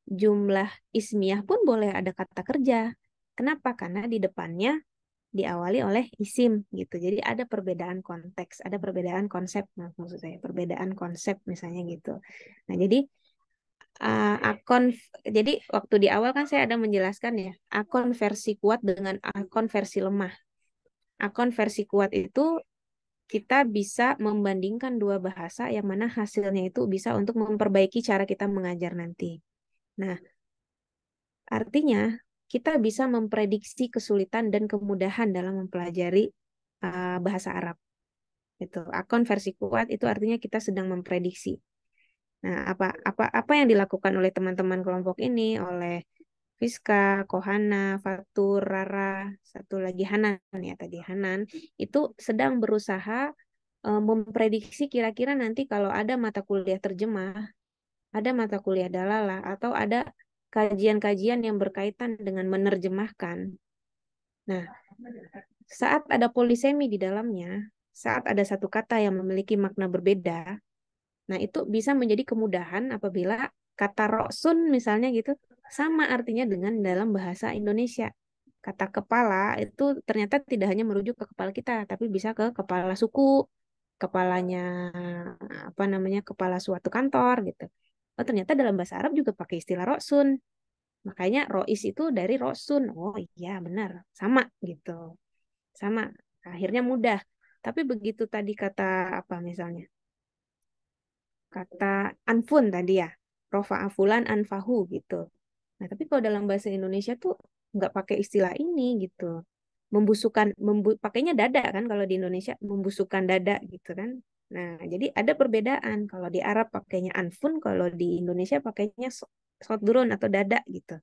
jumlah ismiyah pun boleh ada kata kerja. Kenapa? Karena di depannya diawali oleh isim gitu. Jadi ada perbedaan konteks, ada perbedaan konsep, maksud saya, perbedaan konsep misalnya gitu. Nah, akon jadi waktu di awal kan saya ada menjelaskan ya, akon versi kuat dengan akon versi lemah. Akon versi kuat itu kita bisa membandingkan dua bahasa yang mana hasilnya itu bisa untuk memperbaiki cara kita mengajar nanti. Nah, artinya kita bisa memprediksi kesulitan dan kemudahan dalam mempelajari bahasa Arab. Itu akon versi kuat itu artinya kita sedang memprediksi. Nah, apa yang dilakukan oleh teman-teman kelompok ini, oleh Fiska, Kohana, Fatur, Rara, satu lagi Hanan ya tadi Hanan, itu sedang berusaha memprediksi kira-kira nanti kalau ada mata kuliah terjemah, ada mata kuliah dalalah, atau ada kajian-kajian yang berkaitan dengan menerjemahkan. Nah, saat ada polisemi di dalamnya, saat ada satu kata yang memiliki makna berbeda, nah itu bisa menjadi kemudahan apabila kata roksun misalnya gitu, sama artinya dengan dalam bahasa Indonesia. Kata kepala itu ternyata tidak hanya merujuk ke kepala kita, tapi bisa ke kepala suku, kepalanya apa namanya, kepala suatu kantor gitu. Oh, ternyata dalam bahasa Arab juga pakai istilah roksun. Makanya rois itu dari rosun. Oh iya benar, sama gitu. Sama. Akhirnya mudah. Tapi begitu tadi kata apa misalnya? Kata anfun tadi ya. Rofa afulan anfahu gitu. Nah, tapi kalau dalam bahasa Indonesia tuh nggak pakai istilah ini gitu. Pakainya dada kan kalau di Indonesia, membusukkan dada gitu kan. Nah, jadi ada perbedaan. Kalau di Arab pakainya anfun, kalau di Indonesia pakainya sodrun atau dada gitu.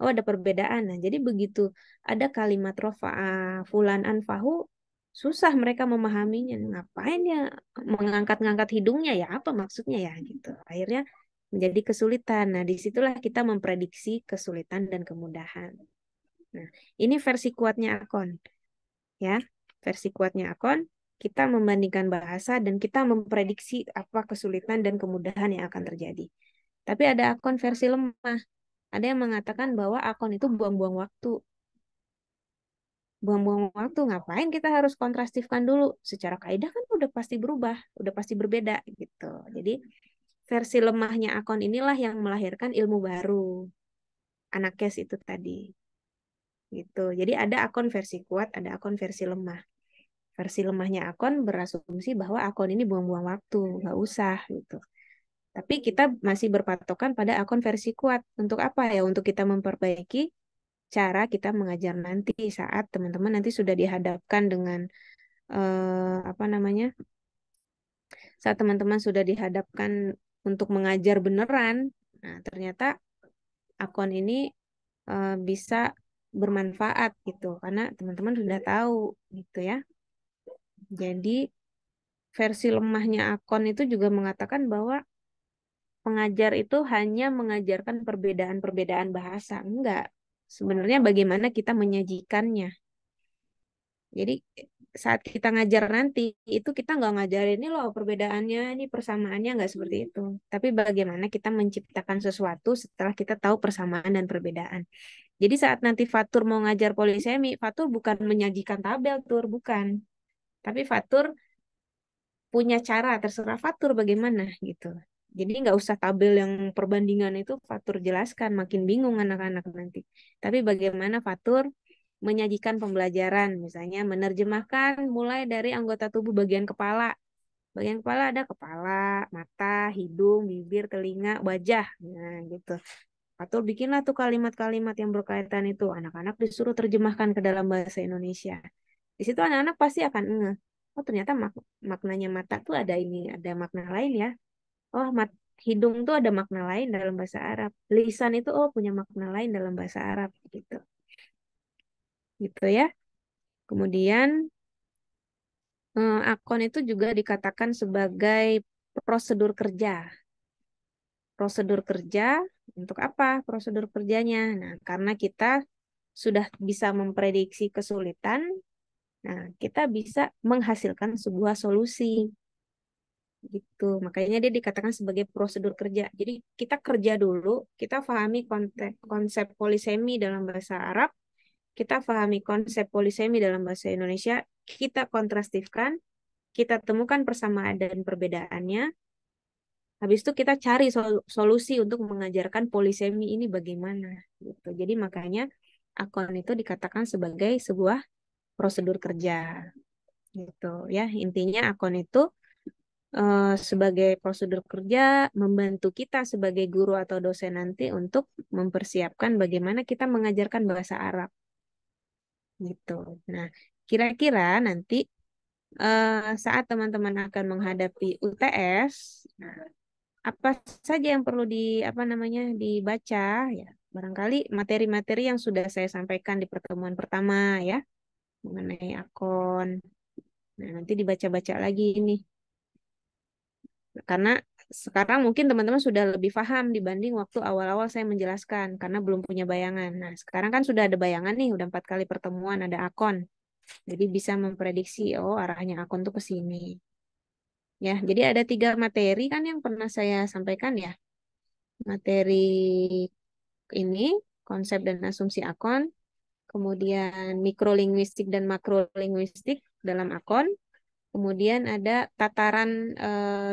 Oh, ada perbedaan. Nah, jadi begitu ada kalimat rofa'a fulan anfahu, susah mereka memahaminya. Ngapain ya mengangkat-ngangkat hidungnya ya? Apa maksudnya ya gitu. Akhirnya menjadi kesulitan. Nah, disitulah kita memprediksi kesulitan dan kemudahan. Nah, ini versi kuatnya Akon. Ya, versi kuatnya Akon, kita membandingkan bahasa dan kita memprediksi apa kesulitan dan kemudahan yang akan terjadi. Tapi ada Akon versi lemah. Ada yang mengatakan bahwa akun itu buang-buang waktu. Buang-buang waktu, ngapain kita harus kontrastifkan dulu? Secara kaidah kan udah pasti berubah, udah pasti berbeda gitu. Jadi versi lemahnya akun inilah yang melahirkan ilmu baru. Anakes itu tadi. Gitu. Jadi ada akun versi kuat, ada akun versi lemah. Versi lemahnya akun berasumsi bahwa akun ini buang-buang waktu, nggak usah gitu. Tapi kita masih berpatokan pada akun versi kuat. Untuk apa ya? Untuk kita memperbaiki cara kita mengajar nanti saat teman-teman nanti sudah dihadapkan dengan apa namanya? Saat teman-teman sudah dihadapkan untuk mengajar beneran, nah ternyata akun ini bisa bermanfaat gitu karena teman-teman sudah tahu gitu ya. Jadi versi lemahnya akun itu juga mengatakan bahwa pengajar itu hanya mengajarkan perbedaan-perbedaan bahasa. Enggak. Sebenarnya bagaimana kita menyajikannya. Jadi saat kita ngajar nanti, itu kita nggak ngajarin ini loh perbedaannya, ini persamaannya nggak seperti itu. Tapi bagaimana kita menciptakan sesuatu setelah kita tahu persamaan dan perbedaan. Jadi saat nanti Fatur mau ngajar polisemi, Fatur bukan menyajikan tabel, Tur, bukan. Tapi Fatur punya cara, terserah Fatur bagaimana gitu. Jadi nggak usah tabel yang perbandingan itu Fatur jelaskan, makin bingung anak-anak nanti. Tapi bagaimana Fatur menyajikan pembelajaran, misalnya menerjemahkan mulai dari anggota tubuh bagian kepala. Bagian kepala ada kepala, mata, hidung, bibir, telinga, wajah. Nah, gitu. Fatur bikinlah tuh kalimat-kalimat yang berkaitan itu. Anak-anak disuruh terjemahkan ke dalam bahasa Indonesia. Di situ anak-anak pasti akan ngeh. Oh, ternyata maknanya mata tuh ada ini, ada makna lain ya. Oh, hidung tuh ada makna lain dalam bahasa Arab. Lisan itu oh punya makna lain dalam bahasa Arab gitu. Gitu ya. Kemudian akon itu juga dikatakan sebagai prosedur kerja. Prosedur kerja untuk apa prosedur kerjanya? Nah, karena kita sudah bisa memprediksi kesulitan, nah kita bisa menghasilkan sebuah solusi. Gitu. Makanya dia dikatakan sebagai prosedur kerja. Jadi kita kerja dulu, kita pahami konsep polisemi dalam bahasa Arab, kita pahami konsep polisemi dalam bahasa Indonesia, kita kontrastifkan, kita temukan persamaan dan perbedaannya. Habis itu kita cari solusi untuk mengajarkan polisemi ini bagaimana. Gitu. Jadi makanya akon itu dikatakan sebagai sebuah prosedur kerja. Gitu ya. Intinya akon itu sebagai prosedur kerja membantu kita sebagai guru atau dosen nanti untuk mempersiapkan bagaimana kita mengajarkan bahasa Arab gitu. Nah, kira-kira nanti saat teman-teman akan menghadapi UTS, nah, apa saja yang perlu apa namanya dibaca ya? Barangkali materi-materi yang sudah saya sampaikan di pertemuan pertama ya mengenai akon. Nah, nanti dibaca-baca lagi ini. Karena sekarang mungkin teman-teman sudah lebih paham dibanding waktu awal-awal saya menjelaskan karena belum punya bayangan. Nah, sekarang kan sudah ada bayangan nih, udah 4 kali pertemuan ada akon. Jadi bisa memprediksi, oh arahnya akon tuh ke sini. Ya, jadi ada 3 materi kan yang pernah saya sampaikan ya. Materi ini, konsep dan asumsi akon, kemudian mikrolinguistik dan makrolinguistik dalam akon, kemudian ada tataran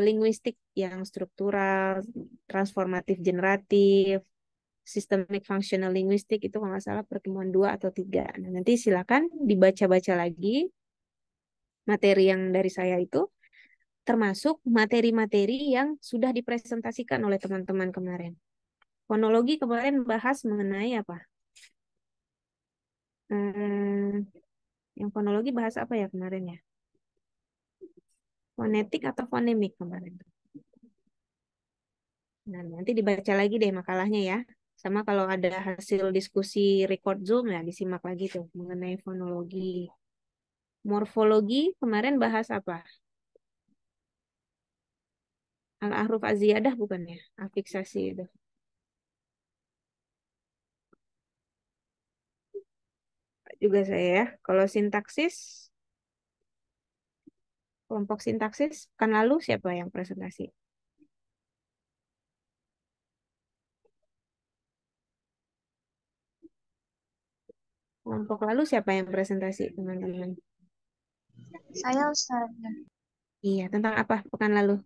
linguistik yang struktural, transformatif generatif, systemic functional linguistik itu kalau nggak salah pertemuan 2 atau 3. Nah, nanti silakan dibaca-baca lagi materi yang dari saya itu, termasuk materi-materi yang sudah dipresentasikan oleh teman-teman kemarin. Fonologi kemarin bahas mengenai apa? Yang fonologi bahas apa ya kemarin ya? Fonetik atau fonemik kemarin? Nah, nanti dibaca lagi deh makalahnya ya. Sama kalau ada hasil diskusi record Zoom ya disimak lagi tuh mengenai fonologi. Morfologi kemarin bahas apa? Al-ahruf aziyadah bukan ya? Afiksasi itu. Juga saya ya. Kalau sintaksis, kelompok sintaksis, kan lalu siapa yang presentasi? Kelompok lalu siapa yang presentasi, teman-teman? Saya Ustaz. Iya, tentang apa pekan lalu?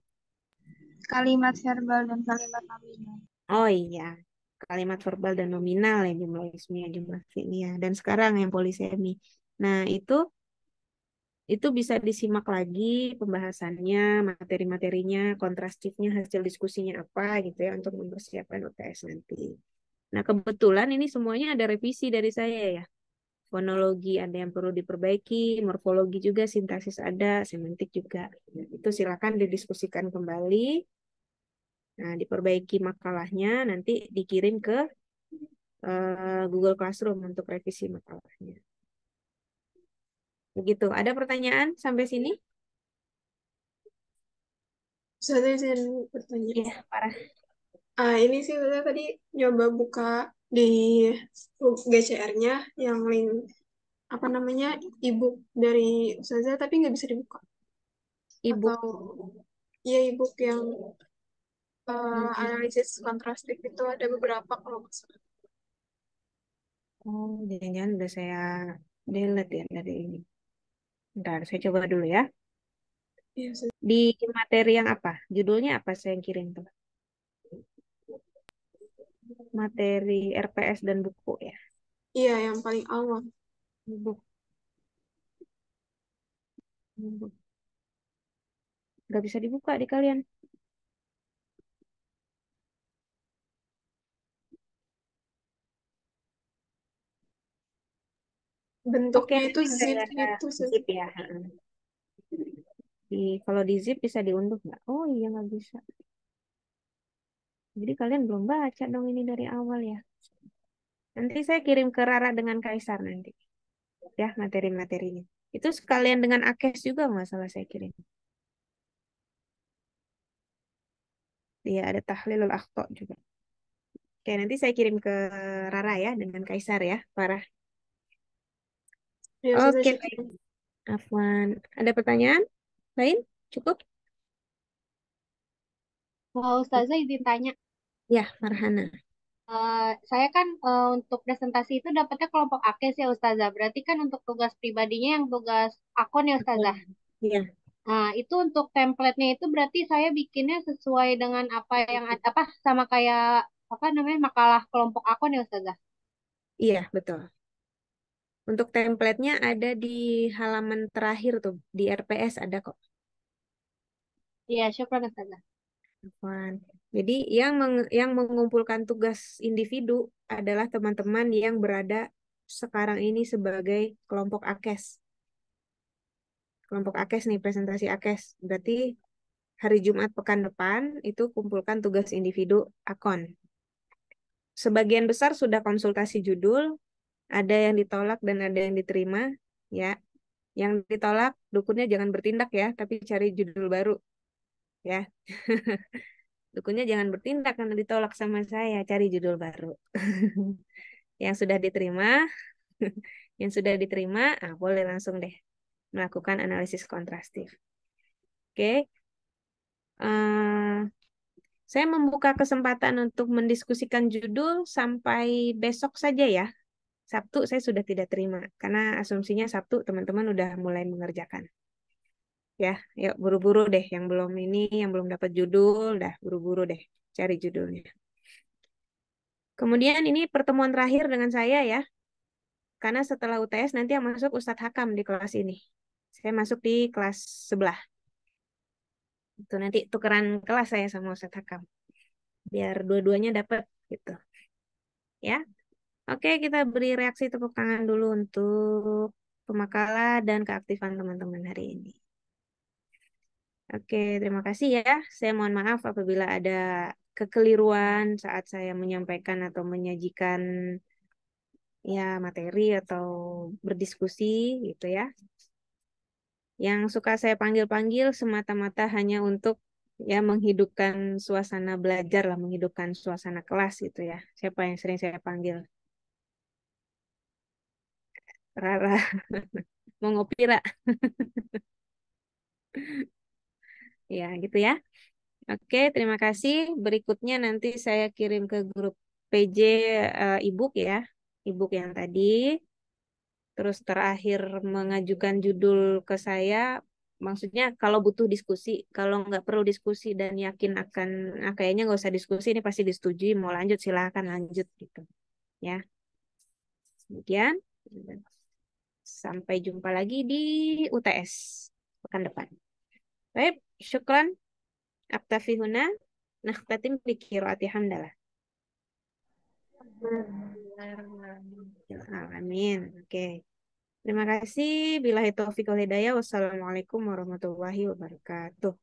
Kalimat verbal dan kalimat nominal. Oh iya, kalimat verbal dan nominal ya, jumlah ismiyah, jumlah fi'liyah. Dan sekarang yang polisemi. Nah, itu bisa disimak lagi pembahasannya, materi-materinya, kontrastifnya, hasil diskusinya apa gitu ya untuk mempersiapkan UTS nanti. Nah, kebetulan ini semuanya ada revisi dari saya ya. Fonologi ada yang perlu diperbaiki, morfologi juga, sintaksis ada, semantik juga. Itu silakan didiskusikan kembali. Nah, diperbaiki makalahnya, nanti dikirim ke Google Classroom untuk revisi makalahnya. Begitu. Ada pertanyaan sampai sini? Saya izin bertanya. Iya, parah. Ini sih saya tadi nyoba buka di GCR-nya yang link apa namanya ebook dari Ustazah tapi nggak bisa dibuka. Ebook. Atau ya ebook yang Hmm. analisis kontrastif itu ada beberapa kalau nggak salah. Oh, jangan-jangan udah saya delete ya dari ini. Bentar, saya coba dulu ya. Iya, Ustazah. Di materi yang apa? Judulnya apa saya yang kirim tuh? Materi RPS dan buku ya. Iya, yang paling awal. Buku. Buku. Nggak bisa dibuka di kalian. Oke, Bentuknya itu nanti zip saya gitu, Ustazah. zip ya. Kalau di zip bisa diunduh nggak? Oh iya nggak bisa. Jadi kalian belum baca dong ini dari awal ya. Nanti saya kirim ke Rara dengan Kaisar nanti. Ya materi-materinya. Itu sekalian dengan AKES juga nggak salah saya kirim. Dia ada tahlilul akhto juga. Oke, nanti saya kirim ke Rara ya dengan Kaisar ya, Farah. Ya, Ustazah, Oke, baik. syukur. Afwan. Ada pertanyaan lain? Cukup? Ustazah izin tanya. Ya, Farhana. Saya kan untuk presentasi itu dapatnya kelompok AKES ya Ustazah. Berarti kan untuk tugas pribadinya yang tugas akun ya Ustazah. Iya. Nah, itu untuk template-nya itu berarti saya bikinnya sesuai dengan apa yang apa sama kayak apa namanya makalah kelompok akun ya Ustazah. Iya, betul. Untuk template-nya ada di halaman terakhir tuh, di RPS ada kok. Iya, syukran Ustazah. Afwan. Jadi yang mengumpulkan tugas individu adalah teman-teman yang berada sekarang ini sebagai kelompok AKES. Kelompok AKES nih, presentasi AKES. Berarti hari Jumat pekan depan itu kumpulkan tugas individu akon. Sebagian besar sudah konsultasi judul, ada yang ditolak dan ada yang diterima, ya. Yang ditolak, dukunnya jangan bertindak ya, tapi cari judul baru, ya. Dukunnya jangan bertindak karena ditolak sama saya, cari judul baru. Yang sudah diterima, yang sudah diterima, boleh langsung deh melakukan analisis kontrastif. Oke. Saya membuka kesempatan untuk mendiskusikan judul sampai besok saja ya. Sabtu saya sudah tidak terima karena asumsinya Sabtu teman-teman udah mulai mengerjakan. Ya, yuk buru-buru deh yang belum ini, yang belum dapat judul, dah buru-buru deh cari judulnya. Kemudian ini pertemuan terakhir dengan saya ya. Karena setelah UTS nanti yang masuk Ustadz Hakam di kelas ini. Saya masuk di kelas sebelah. Itu nanti tukeran kelas saya sama Ustadz Hakam. Biar dua-duanya dapat gitu. Ya. Oke, kita beri reaksi tepuk tangan dulu untuk pemakalah dan keaktifan teman-teman hari ini. Oke, terima kasih ya. Saya mohon maaf apabila ada kekeliruan saat saya menyampaikan atau menyajikan ya materi atau berdiskusi gitu ya. Yang suka saya panggil-panggil semata-mata hanya untuk ya menghidupkan suasana belajar lah, menghidupkan suasana kelas gitu ya. Siapa yang sering saya panggil? Rara. Mau ngopi, Ra? Ya, gitu ya. Oke, terima kasih. Berikutnya nanti saya kirim ke grup PJ ebook ya. Ebook yang tadi. Terus terakhir mengajukan judul ke saya. Maksudnya kalau butuh diskusi, kalau nggak perlu diskusi dan yakin akan, kayaknya nggak usah diskusi, ini pasti disetujui. Mau lanjut silahkan lanjut gitu. Ya, demikian. Sampai jumpa lagi di UTS pekan depan. Baik, syukran. Aktafi huna. Nakhtatim bi qiraati hamdalah. Amin. Oke. Terima kasih. Billahi taufiq wal hidayah. Wassalamualaikum warahmatullahi wabarakatuh.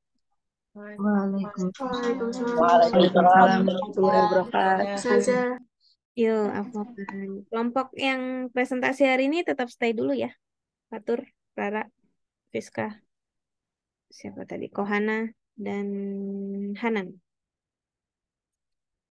Waalaikumsalam. Waalaikumsalam Waalaikumsalam warahmatullahi wabarakatuh. Ustazah. Yuk, Afwan. Kelompok yang presentasi hari ini tetap stay dulu ya. Fatur, Rara, Fiska, siapa tadi? Kohana dan Hanan.